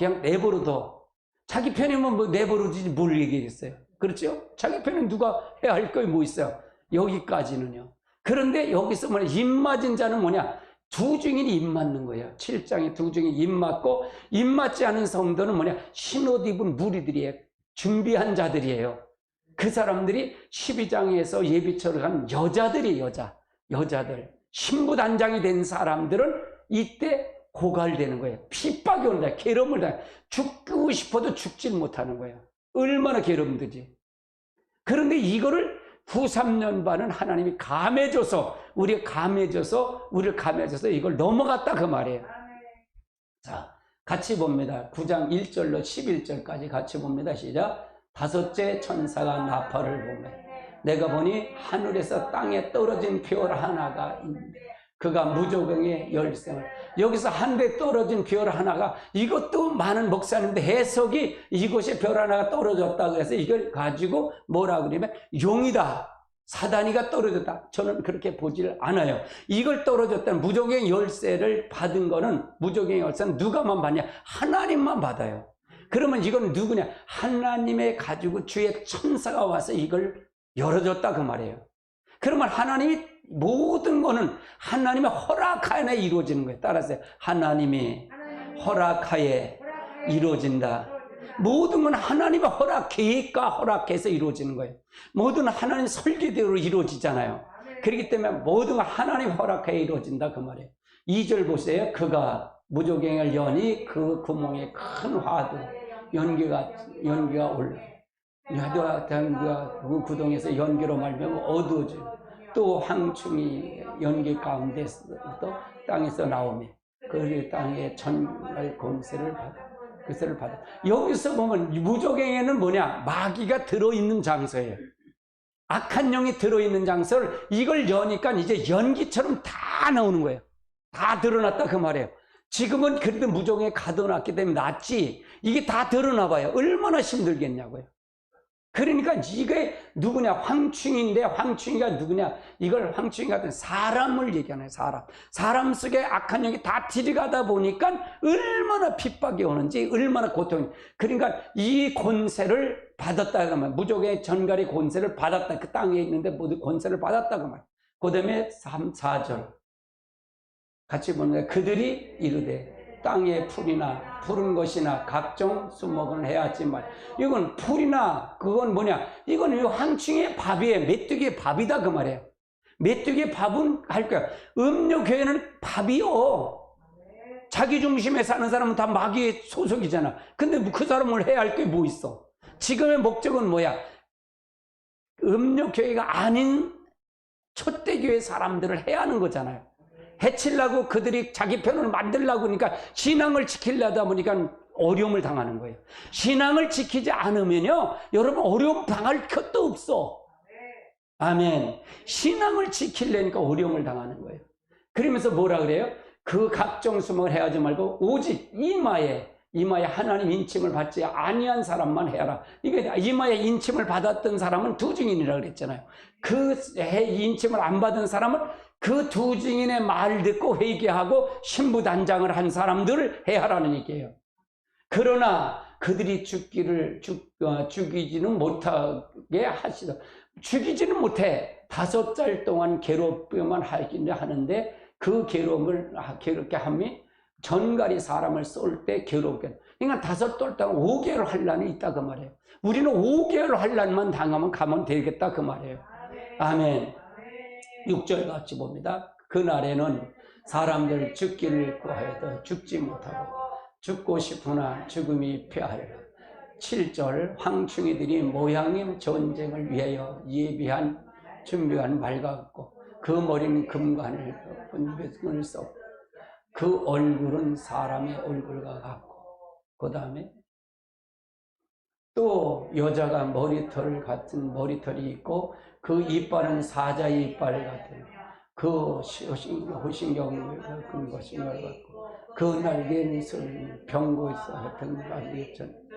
자기 편이면 뭐 내버려두지 뭘 얘기했어요. 그렇죠? 자기 편은 누가 해야 할 거에 뭐 있어요? 여기까지는요. 그런데 여기서 뭐냐? 입맞은 자는 뭐냐? 두 증인이 입맞는 거예요. 7장에 두 증인이 입맞고, 입맞지 않은 성도는 뭐냐? 신옷 입은 무리들이에요. 준비한 자들이에요. 그 사람들이 12장에서 예비처를 간 여자들이에요. 여자들. 신부단장이 된 사람들은 이때 고갈되는 거예요. 핍박이 온다. 괴로움을 당해. 죽고 싶어도 죽질 못하는 거예요. 얼마나 괴로움들지. 그런데 이거를 후 3년 반은 하나님이 우리를 감해줘서 이걸 넘어갔다 그 말이에요. 자, 같이 봅니다. 9장 1절로 11절까지 같이 봅니다. 시작. 다섯째 천사가 나팔을 불매 내가 보니 하늘에서 땅에 떨어진 별 하나가 있는데 그가 무조경의 열쇠를. 여기서 하늘에 떨어진 별 하나가, 이것도 많은 목사님들 해석이 이곳에 별 하나가 떨어졌다 그래서 이걸 가지고 뭐라 그러면 용이다, 사단이가 떨어졌다. 저는 그렇게 보질 않아요. 이걸 떨어졌다는 무조경의 열쇠를 받은 거는, 무조경의 열쇠는 누가만 받냐? 하나님만 받아요. 그러면 이건 누구냐? 하나님의 가지고 주의 천사가 와서 이걸 열어줬다 그 말이에요. 그러면 하나님이 모든 거는 하나님의 허락하에 이루어지는 거예요. 따라서 하나님이 허락하에 이루어진다. 모든 건 하나님의 허락, 계획과 허락해서 이루어지는 거예요. 모든 하나님 설계대로 이루어지잖아요. 그렇기 때문에 모든 건 하나님 허락하에 이루어진다 그 말이에요. 2절 보세요. 그가 무조경을 여니 그 구멍에 큰 화두, 연기가 올라. 그 구덩이에서 연기로 말미암아 어두워져. 또 황충이 연기 가운데서부터 땅에서 나오며 그 땅에 전날 권세를 받아. 여기서 보면 무조경에는 뭐냐? 마귀가 들어있는 장소예요. 악한 영이 들어있는 장소를 이걸 여니까 이제 연기처럼 다 나오는 거예요. 다 드러났다 그 말이에요. 지금은 그래도 무조경에 가둬놨기 때문에 낫지, 이게 다 드러나봐요. 얼마나 힘들겠냐고요. 그러니까 이게 누구냐? 황충인데, 황충이가 누구냐? 이걸 황충이 같은 사람을 얘기하는 사람 속에 악한 영이 다 들어가다 보니까 얼마나 핍박이 오는지, 얼마나 고통이. 그러니까 이 권세를 받았다 그러면, 무조경의 전갈이 권세를 받았다. 그 땅에 있는데 모두 권세를 받았다 그러면. 그 다음에 3, 4절 같이 보는 거예요. 그들이 이르되 땅의 풀이나 푸른 것이나 각종 수목은 해야지만. 이건 풀이나 그건 뭐냐? 이건 황충의 밥이에요. 메뚜기의 밥이다 그 말이에요. 메뚜기의 밥은 할 거야. 음료교회는 밥이요. 자기 중심에 사는 사람은 다 마귀의 소속이잖아. 근데 그 사람을 해야 할 게 뭐 있어? 지금의 목적은 뭐야? 음료교회가 아닌 촛대교회 사람들을 해야 하는 거잖아요. 해치려고 그들이 자기 편을 만들려고 하니까 신앙을 지키려다 보니까 어려움을 당하는 거예요. 신앙을 지키지 않으면요, 여러분 어려움 당할 것도 없어. 아멘. 신앙을 지키려니까 어려움을 당하는 거예요. 그러면서 뭐라 그래요? 그 각종 수목을 해하지 말고 오직 이마에 하나님 인침을 받지 아니한 사람만 해라. 이게 이마에 인침을 받았던 사람은 두 증인이라 그랬잖아요. 그 인침을 안 받은 사람은 그 두 증인의 말을 듣고 회개하고 신부단장을 한 사람들을 해하라는 얘기예요. 그러나 그들이 죽이지는 못하게 하시다. 죽이지는 못해. 5달 동안 괴롭히만 하긴 하는데 그 괴로움을 괴롭게 함이 전갈이 사람을 쏠 때 괴롭게. 그러니까 5달 동안 5개월 환란이 있다 그 말이에요. 우리는 5개월 환란만 당하면 가면 되겠다 그 말이에요. 아멘. 6절 같이 봅니다. 그날에는 사람들 죽기를 구하여도 죽지 못하고 죽고 싶으나 죽음이 패하리라. 7절 황충이들이 모양임 전쟁을 위하여 예비한 준비한 말 같고 그 머리는 금관을 분別을 썼고 그 얼굴은 사람의 얼굴과 같고 그 다음에 또 여자가 머리털 같은 머리털이 있고 그 이빨은 사자의 이빨 같은 그 호신경 같은 것인 것 같고 그 날개는 병고에서 같은 날개처럼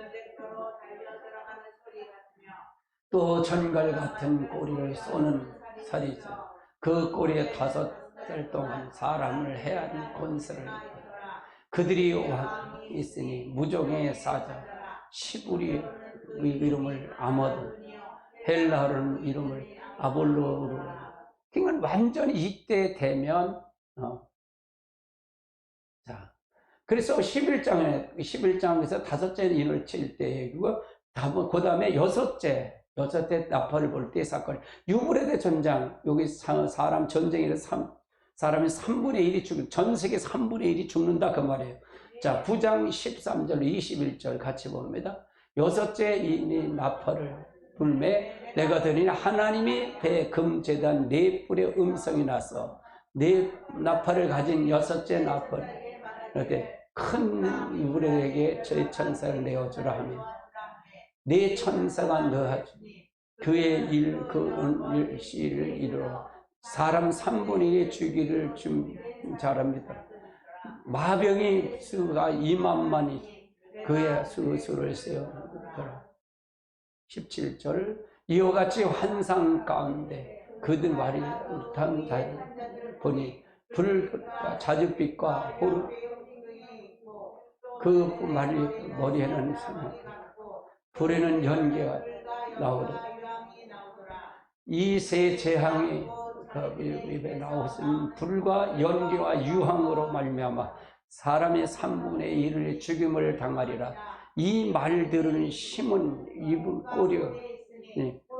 또 전갈 같은 꼬리를 쏘는 살이 있어 그 꼬리에 5달 동안 사람을 해한 권세를 그들이 있으니 무종의 사자 시부리 이름을 아모드 헬라어는 이름을 아볼로로 그러니까 완전히 이때 되면 자 그래서 11장에서 5째 인을 칠 때 그 다음에 여섯째 나팔을 볼 때 사건 유브라데 전장 여기 사람 전쟁에서 사람이 3분의 1이 죽는 전 세계 3분의 1이 죽는다 그 말이에요. 자 9장 13절 21절 같이 봅니다. 여섯째 이 나팔을 불매 내가 들으니 하나님이 배 금제단 4뿔의 음성이 나서 4나팔을 가진 여섯째 나팔 이렇게 큰 유브라데에게 저희 천사를 내어주라 하며 네 천사가 너하지 그의 일시를 이루어 사람 3분의 1의 주기를 잘합니다. 마병이 수가 2만만이 그의 수를 세우더라. 17절 이와 같이 환상 가운데 그들 말이 옳다는 자를 보니 불과 자줏빛과 호루 그 말이 머리에는 불에는 연기가 나오더라. 이 세 재앙이 입에 나오신 불과 연기와 유황으로 말미암아 사람의 3분의 1을 죽임을 당하리라. 이 말들은 심은 입은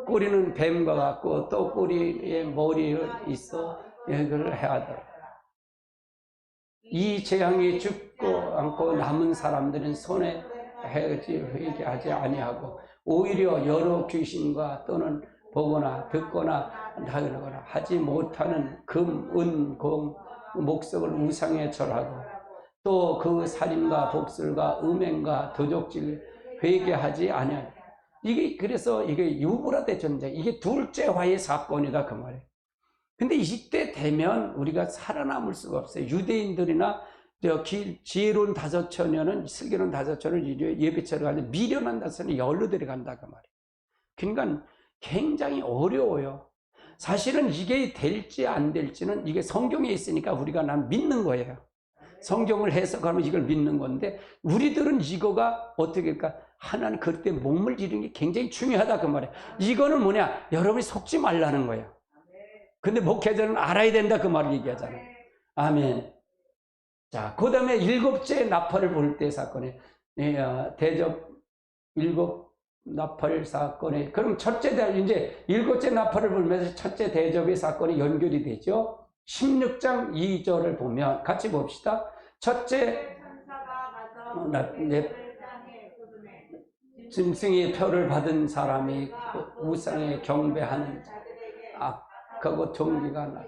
꼬리는 뱀과 같고 또 꼬리에 머리가 있어 그걸 해하더라. 이 재앙이 죽고 않고 남은 사람들은 손에 회개하지 아니하고 오히려 여러 귀신과 또는 보거나 듣거나 하지 못하는 금, 은, 공, 목석을 우상에 절하고 또 그 살인과 복술과 음행과 도적질 회개하지 아니하고 이게 그래서 이게 유브라데 전쟁 이게 둘째 화의 사건이다 그 말이에요. 근데 이때 되면 우리가 살아남을 수가 없어요. 유대인들이나 지혜로운 5처녀는 슬기로운 5처녀는 예배처럼 가는데 미련한 5처녀는 열로 들어간다 그 말이에요. 그러니까 굉장히 어려워요. 사실은 이게 될지 안 될지는 이게 성경에 있으니까 우리가 난 믿는 거예요. 성경을 해석하면 이걸 믿는 건데 우리들은 이거가 어떻게 할까? 하나님 그때 몸을 기르는 게 굉장히 중요하다 그 말이에요. 이거는 뭐냐? 여러분이 속지 말라는 거예요. 근데 목회자는 알아야 된다 그 말을 얘기하잖아요. 아멘. 자, 그 다음에 7째 나팔을 볼 때 사건에 대접 7 나팔 사건에 그럼 이제 7째 나팔을 불면서 첫째 대접의 사건이 연결이 되죠. 16장 2절을 보면 같이 봅시다. 첫째 짐승의 표를 받은 사람이 그 우상에 경배하는 악하고 종기가 나.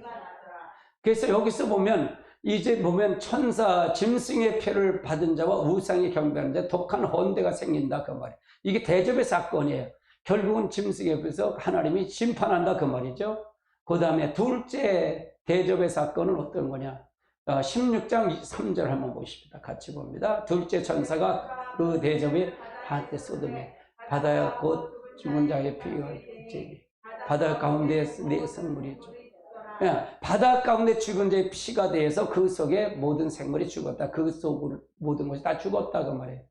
그래서 여기서 보면 이제 보면 천사 짐승의 표를 받은 자와 우상에 경배하는 자 독한 헌대가 생긴다 그 말이에요. 이게 대접의 사건이에요. 결국은 짐승에 비해서 하나님이 심판한다 그 말이죠. 그 다음에 둘째 대접의 사건은 어떤 거냐? 16장 3절 한번 보십니다. 같이 봅니다. 둘째 천사가 그 대접에 한때 쏟음에 바다에 곧 죽은 자의 피가 바다 가운데 내 생물이 바다 가운데 죽은 자의 피가 되어서 그 속에 모든 생물이 죽었다. 그 속으로 모든 것이 다 죽었다 그 말이에요.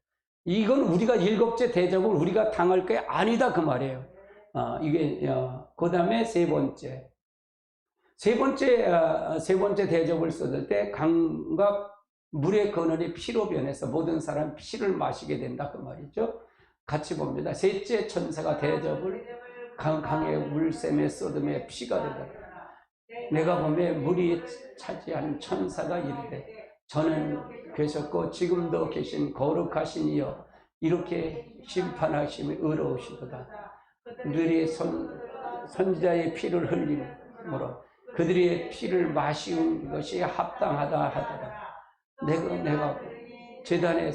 이건 우리가 7째 대접을 우리가 당할 게 아니다 그 말이에요. 이게 그 다음에 세 번째 대접을 쏟을 때 강과 물의 근원이 피로 변해서 모든 사람 피를 마시게 된다 그 말이죠. 같이 봅니다. 셋째 천사가 대접을 강의 물샘에 쏟음에 피가 되더라. 내가 보면 물이 차지한 천사가 이르되 저는 계셨고 지금도 계신 거룩하신 이여 이렇게 심판하심이 의로우시도다. 그들이 선지자의 피를 흘림으로 그들의 피를 마시는 것이 합당하다 하더라. 내가 제단에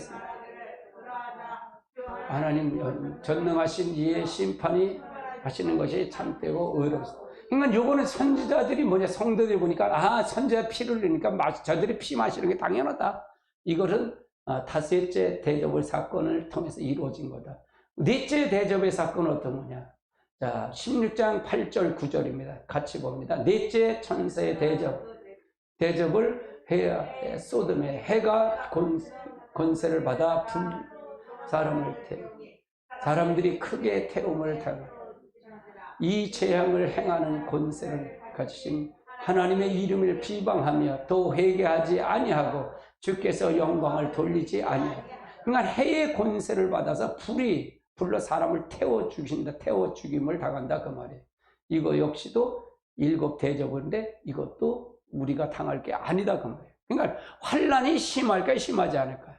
하나님 전능하신 이의 심판이 하시는 것이 참되고 의롭습니다. 그러니까 요거는 선지자들이 뭐냐, 성도들이 보니까 선지자 피를 흘리니까 저들이 피 마시는 게 당연하다. 이것은 다섯째 대접의 사건을 통해서 이루어진 거다. 넷째 대접의 사건은 어떤 거냐? 자, 16장 8절 9절입니다. 같이 봅니다. 넷째 천사의 대접을 해야 소돔에 해가 권세를 받아 사람들이 크게 태움을 당하고 이 재앙을 행하는 권세를 가지신 하나님의 이름을 비방하며 또 회개하지 아니하고 주께서 영광을 돌리지 아니하고, 그러니까 해의 권세를 받아서 불로 사람을 태워 죽인다, 태워 죽임을 당한다 그 말이에요. 이거 역시도 일곱 대접인데 이것도 우리가 당할 게 아니다 그 말이에요. 그러니까 환란이 심할까요, 심하지 않을까요?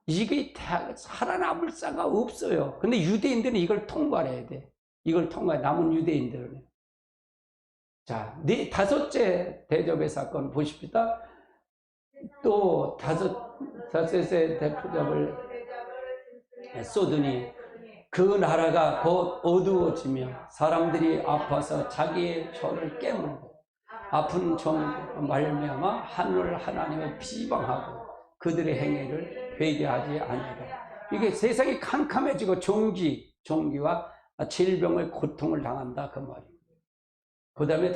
이게 살아남을 자가 없어요. 근데 유대인들은 이걸 통과해야 돼. 이걸 통과해, 남은 유대인들은. 자, 다섯째 대접의 사건 보십시다. 또 다섯째 대접을 쏟으니 그 나라가 곧 어두워지며 사람들이 아파서 자기의 혀를 깨물고 아픈 종 말미암아 하늘 하나님을 비방하고 그들의 행위를 회개하지 아니하라. 이게 세상이 캄캄해지고 종기와 질병의 고통을 당한다 그 말입니다. 그 다음에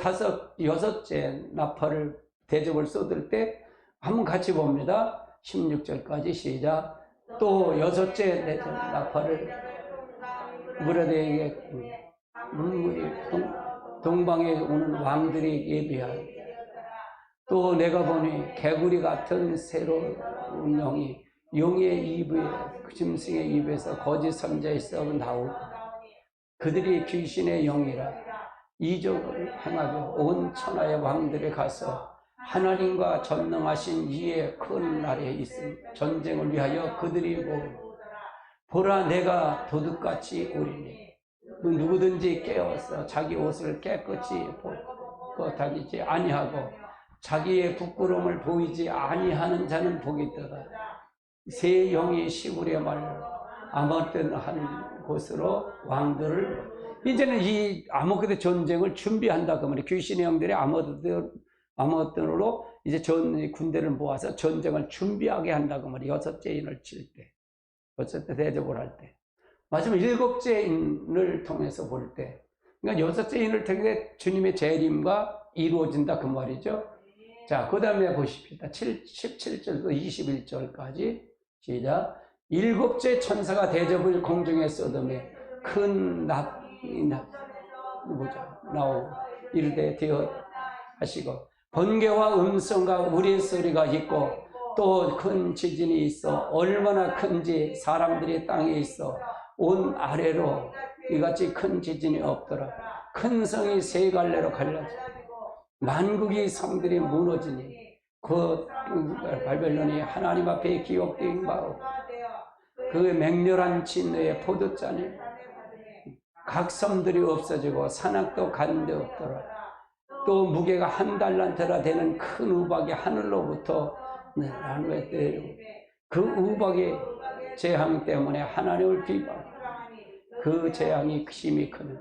여섯째 나팔을 대접을 쏟을 때 한번 같이 봅니다. 16절까지 시작. 또 여섯째 나팔을 무라데에게 눈물이 동방에 오는 왕들이 예비하여 또 내가 보니 개구리 같은 새로운 영이 용의 입에 짐승의 입에서 거짓 선자의 썩은 나오고 그들이 귀신의 영이라 이적을 행하고 온 천하의 왕들에 가서 하나님과 전능하신 이의 큰 날에 있음 전쟁을 위하여 그들이 보라 내가 도둑같이 오리니 누구든지 깨어서 자기 옷을 깨끗이 벗고 다니지 아니하고 자기의 부끄러움을 보이지 아니하는 자는 복이 있도다. 새 영이 시골의 말로 아모든 하는 곳으로 왕들을 이제는 이 아모그의 전쟁을 준비한다 그 말이에요. 귀신의 영들이 아모든으로 이제 군대를 모아서 전쟁을 준비하게 한다 그 말이에요. 여섯째 인을 칠 때, 여섯째 대접을 할 때, 마지막 일곱째 인을 통해서 볼 때, 그러니까 여섯째 인을 통해 주님의 재림과 이루어진다 그 말이죠. 자, 그 다음에 보십시다. 17절부터 21절까지 시작. 일곱째 천사가 대접을 공중에 쏟음에 큰 나오 이르되 되어 하시고 번개와 음성과 우리의 소리가 있고 또 큰 지진이 있어 얼마나 큰지 사람들이 땅에 있어 온 아래로 이같이 큰 지진이 없더라. 큰 성이 세 갈래로 갈라져 만국이 성들이 무너지니 그 바벨론이 하나님 앞에 기억된 바로 그 맹렬한 진노의 포도잔이 각 섬들이 없어지고 산악도 가는 데 없더라. 또 무게가 한 달란트나 되는 큰 우박이 하늘로부터 나무에 때리고 그 우박의 재앙 때문에 하나님을 비방 그 재앙이 심히 크네.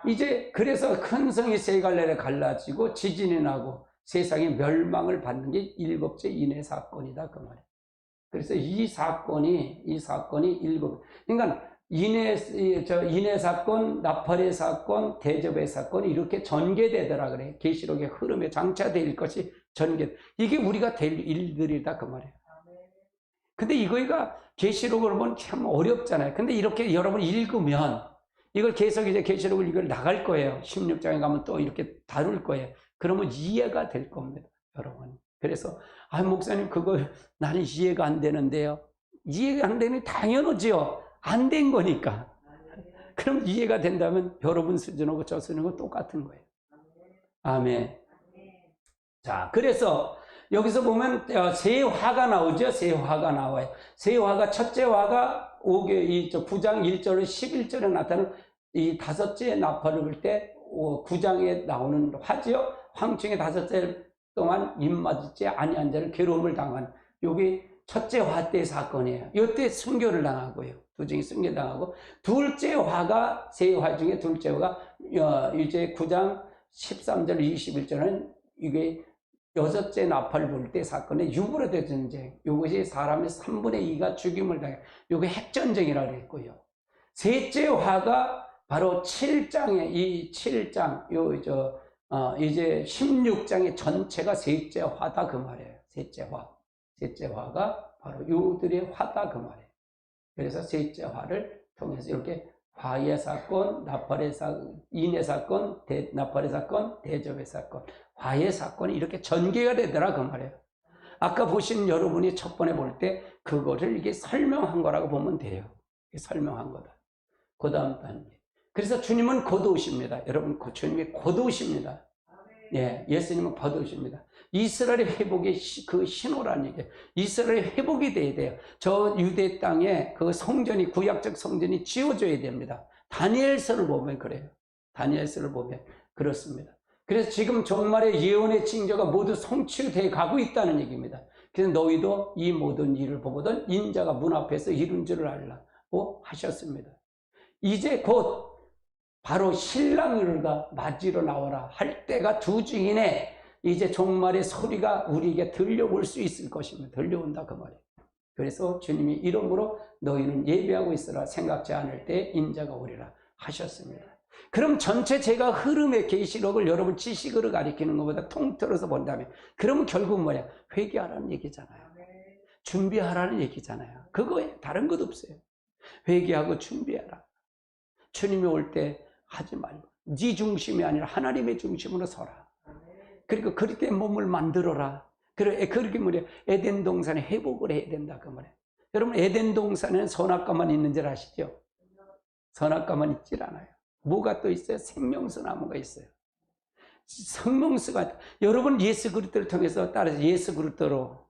이제 그래서 큰 성이 세 갈래로 갈라지고 지진이 나고 세상이 멸망을 받는 게 일곱째 인의 사건이다 그 말이에요. 그래서 이 사건이 일곱, 그러니까 인의 사건, 나팔의 사건, 대접의 사건이 이렇게 전개되더라 그래요. 계시록의 흐름에 장차될 것이 이게 우리가 될 일들이다 그 말이에요. 근데 이거가 계시록을 보면 참 어렵잖아요. 근데 이렇게 여러분 읽으면 이걸 계속 이제 계시록을 이걸 나갈 거예요. 16장에 가면 또 이렇게 다룰 거예요. 그러면 이해가 될 겁니다, 여러분. 그래서 목사님 그거 나는 이해가 안 되는데요. 이해가 안 되는 당연하지요. 안 된 거니까. 그럼 이해가 된다면 여러분 수준하고 저 수준하고 똑같은 거예요. 아멘. 자, 그래서 여기서 보면 세 화가 나오죠. 세 화가 나와요. 세 화가 첫째 화가 9장 1절에 11절에 나타나는 이 다섯째 나팔을 불 때 9장에 나오는 화죠. 황충의 다섯째 동안 입맞지 아니한 자를 괴로움을 당한 여기 첫째 화 때 사건이에요. 이때 순교를 당하고요. 두증이 순교당하고 둘째 화가 세 화 중에 둘째 화가 이제 9장 13절 21절은 이게 여섯째 나팔 불 때 사건의 유브라데 전쟁, 이것이 사람의 3분의 2가 죽임을 당해, 이게 핵전쟁이라고 했고요. 셋째 화가 바로 7장에 이 7장 이제 16장의 전체가 셋째 화다 그 말이에요. 셋째 화가 바로 이들의 화다 그 말이에요. 그래서 셋째 화를 통해서 이렇게 화의 사건, 나팔의 사건, 인의 사건, 나팔의 사건, 대접의 사건, 화의 사건이 이렇게 전개가 되더라 그 말이에요. 아까 보신 여러분이 첫 번에 볼 때 그거를 이게 설명한 거라고 보면 돼요. 설명한 거다. 그 다음 단계. 그래서 주님은 곧 오십니다. 여러분, 주님이 곧 오십니다. 예, 예수님은 곧 오십니다. 이스라엘의 회복의 그 신호라는 얘기예요. 이스라엘의 회복이 돼야 돼요. 저 유대 땅에 그 성전이, 구약적 성전이 지어져야 됩니다. 다니엘서를 보면 그래요. 다니엘서를 보면 그렇습니다. 그래서 지금 종말의 예언의 징조가 모두 성취되어 가고 있다는 얘기입니다. 그래서 너희도 이 모든 일을 보거든 인자가 문 앞에서 이룬 줄을 알라고 하셨습니다. 이제 곧 바로 신랑을 맞이러 나와라 할 때가 두 주이네. 이제 종말의 소리가 우리에게 들려올 수 있을 것입니다. 들려온다 그 말이에요. 그래서 주님이 이러므로 너희는 예배하고 있으라. 생각지 않을 때 인자가 오리라 하셨습니다. 그럼 전체 제가 흐름의 계시록을 여러분 지식으로 가리키는 것보다 통틀어서 본다면 그러면 결국 뭐야? 회개하라는 얘기잖아요. 준비하라는 얘기잖아요. 그거에 다른 것 없어요. 회개하고 준비하라. 주님이 올 때 하지 말고 네 중심이 아니라 하나님의 중심으로 서라. 그리고 그렇게 몸을 만들어라. 그렇게 뭐냐? 에덴 동산에 회복을 해야 된다 그 말이에요. 여러분 에덴 동산에는 선악과만 있는 줄 아시죠? 선악과만 있질 않아요. 뭐가 또 있어요? 생명수 나무가 있어요. 생명수가 여러분 예수 그리스도를 통해서 따라서 예수 그리스도로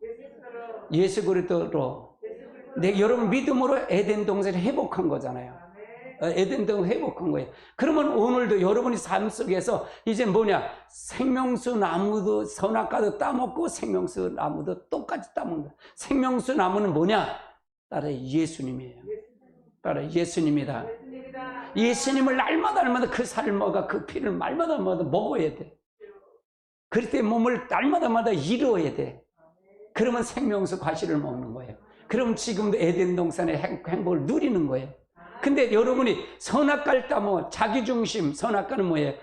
여러분 믿음으로 에덴 동산을 회복한 거잖아요. 에덴 동산 회복한 거예요. 그러면 오늘도 여러분이 삶 속에서 이제 뭐냐? 생명수 나무도 선악과도 따먹고 생명수 나무도 똑같이 따먹는다. 생명수 나무는 뭐냐? 따라 예수님이에요. 따라 예수님이다. 예수님을 날마다 그 삶과 그 피를 날마다 먹어야 돼. 그럴 때 몸을 날마다 이루어야 돼. 그러면 생명수 과실을 먹는 거예요. 그럼 지금도 에덴 동산의 행복을 누리는 거예요. 근데 여러분이 선악과를 따먹어 자기 중심, 선악과는 뭐예요?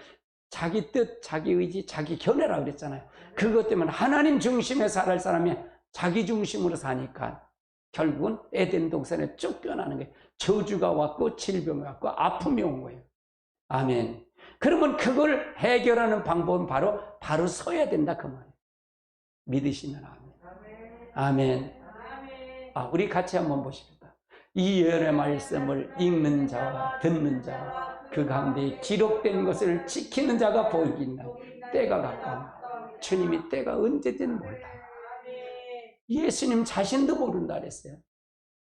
자기 뜻, 자기 의지, 자기 견해라고 그랬잖아요. 그것 때문에 하나님 중심에 살 사람이 자기 중심으로 사니까 결국은 에덴 동산에 쫓겨나는 거예요. 저주가 왔고 질병이 왔고 아픔이 온 거예요. 아멘. 그러면 그걸 해결하는 방법은 바로 서야 된다 그 말이에요. 믿으시면 아멘. 아멘. 우리 같이 한번 보십시다. 이 예언의 말씀을 읽는 자와 듣는 자와 그 가운데 기록된 것을 지키는 자가 보이긴다. 때가 가까운 주님이 때가 언제든 몰라. 예수님 자신도 모른다 그랬어요.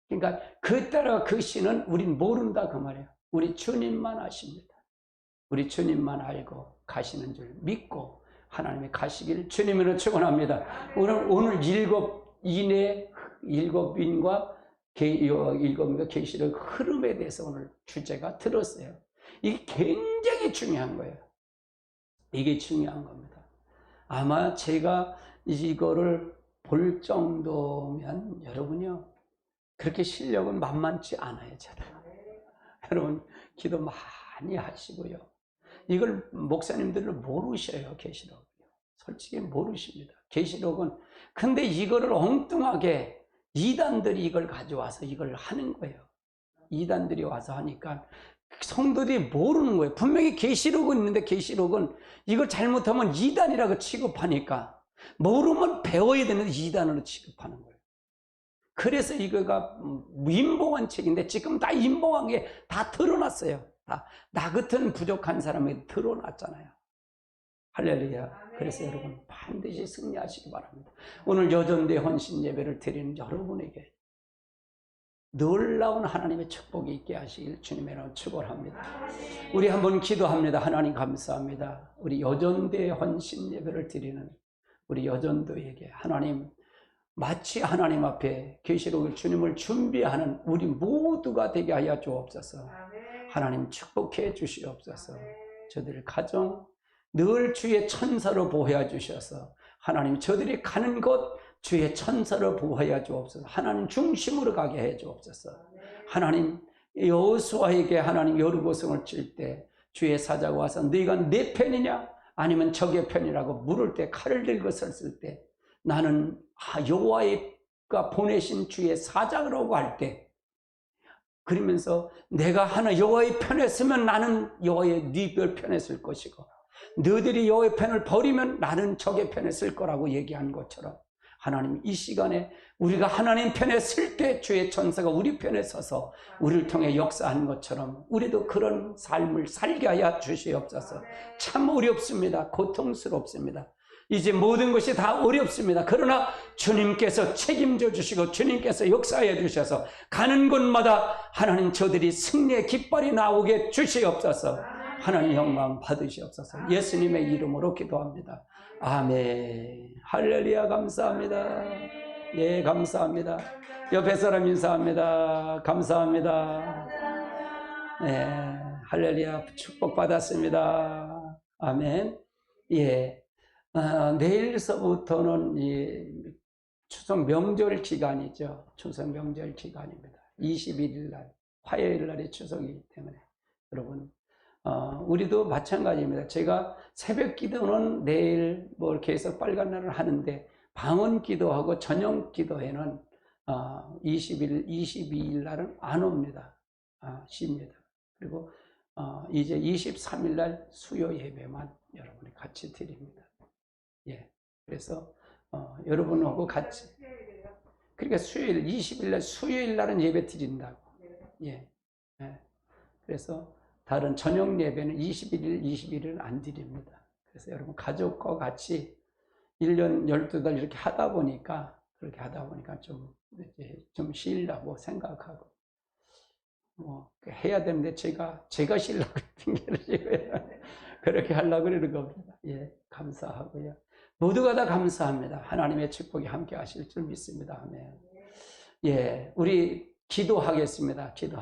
그러니까 그 때와 그 시는 우린 모른다 그 말이에요. 우리 주님만 아십니다. 우리 주님만 알고 가시는 줄 믿고 하나님의 가시기를 주님으로 축원합니다. 오늘 일곱 인과 계시록 흐름에 대해서 오늘 주제가 들었어요. 이게 굉장히 중요한 거예요. 이게 중요한 겁니다. 아마 제가 이거를 볼 정도면 여러분요 그렇게 실력은 만만치 않아요. 저는. 여러분 기도 많이 하시고요. 이걸 목사님들을 모르셔요. 계시록을요. 솔직히 모르십니다. 계시록은. 근데 이거를 엉뚱하게 이단들이 이걸 가져와서 이걸 하는 거예요. 이단들이 와서 하니까 성도들이 모르는 거예요. 분명히 계시록은 있는데 계시록은 이걸 잘못하면 이단이라고 취급하니까 모르면 배워야 되는데 이단으로 취급하는 거예요. 그래서 이거가 인봉한 책인데 지금 다 인봉한 게 다 드러났어요. 나 같은 부족한 사람에게 드러났잖아요. 할렐루야. 그래서 여러분 반드시 승리하시기 바랍니다. 오늘 여전대 헌신 예배를 드리는 여러분에게 놀라운 하나님의 축복이 있게 하시길 주님의 이름으로 축원합니다. 우리 한번 기도합니다. 하나님 감사합니다. 우리 여전대 헌신 예배를 드리는 우리 여전도에게 하나님 마치 하나님 앞에 계시록을 주님을 준비하는 우리 모두가 되게 하여 주옵소서. 하나님 축복해 주시옵소서. 저들 가정 늘 주의 천사로 보호해 주셔서 하나님 저들이 가는 곳 주의 천사로 보호해 주옵소서. 하나님 중심으로 가게 해 주옵소서. 하나님 여호수아에게 하나님 여리고성을 칠 때 주의 사자가 와서 너희가 내 편이냐 아니면 적의 편이라고 물을 때 칼을 들고 섰을 때 나는 여호와가 보내신 주의 사자라고 할 때 그러면서 내가 하나 여호와의 편에 서면 나는 여호와의 네 편에 설 것이고 너희들이 여호와의 편을 버리면 나는 적의 편에 설 거라고 얘기한 것처럼 하나님 이 시간에 우리가 하나님 편에 설 때 주의 천사가 우리 편에 서서 우리를 통해 역사한 것처럼 우리도 그런 삶을 살게 하여 주시옵소서. 참 어렵습니다. 고통스럽습니다. 이제 모든 것이 다 어렵습니다. 그러나 주님께서 책임져 주시고 주님께서 역사해 주셔서 가는 곳마다 하나님 저들이 승리의 깃발이 나오게 주시옵소서. 하나님 영광 받으시옵소서. 예수님의 이름으로 기도합니다. 아멘. 할렐루야. 감사합니다. 예, 감사합니다. 옆에 사람 인사합니다. 감사합니다. 네, 할렐루야. 축복받았습니다. 아멘. 예. 내일서부터는 이 추석 명절 기간이죠. 추석 명절 기간입니다. 21일 날, 화요일 날이 추석이기 때문에 여러분, 우리도 마찬가지입니다. 제가 새벽 기도는 내일 뭐 계속 빨간 날을 하는데 방언 기도하고 저녁 기도에는 22일 날은 안 옵니다. 쉽니다. 그리고 이제 23일 날 수요 예배만 여러분이 같이 드립니다. 예, 그래서 여러분하고 같이 그러니까 수요일 20일 날 수요일 날은 예배 드린다고. 예, 예. 그래서 다른 저녁 예배는 21일, 21일은 안 드립니다. 그래서 여러분 가족과 같이 1년 12달 이렇게 하다 보니까 그렇게 하다 보니까 좀 쉬려고 생각하고 뭐 해야 되는데 제가 쉬려고 핑계를 그렇게 하려고 그러는 겁니다. 예, 감사하고요. 모두가 다 감사합니다. 하나님의 축복이 함께 하실 줄 믿습니다. 아멘. 예, 우리 기도하겠습니다. 기도합니다.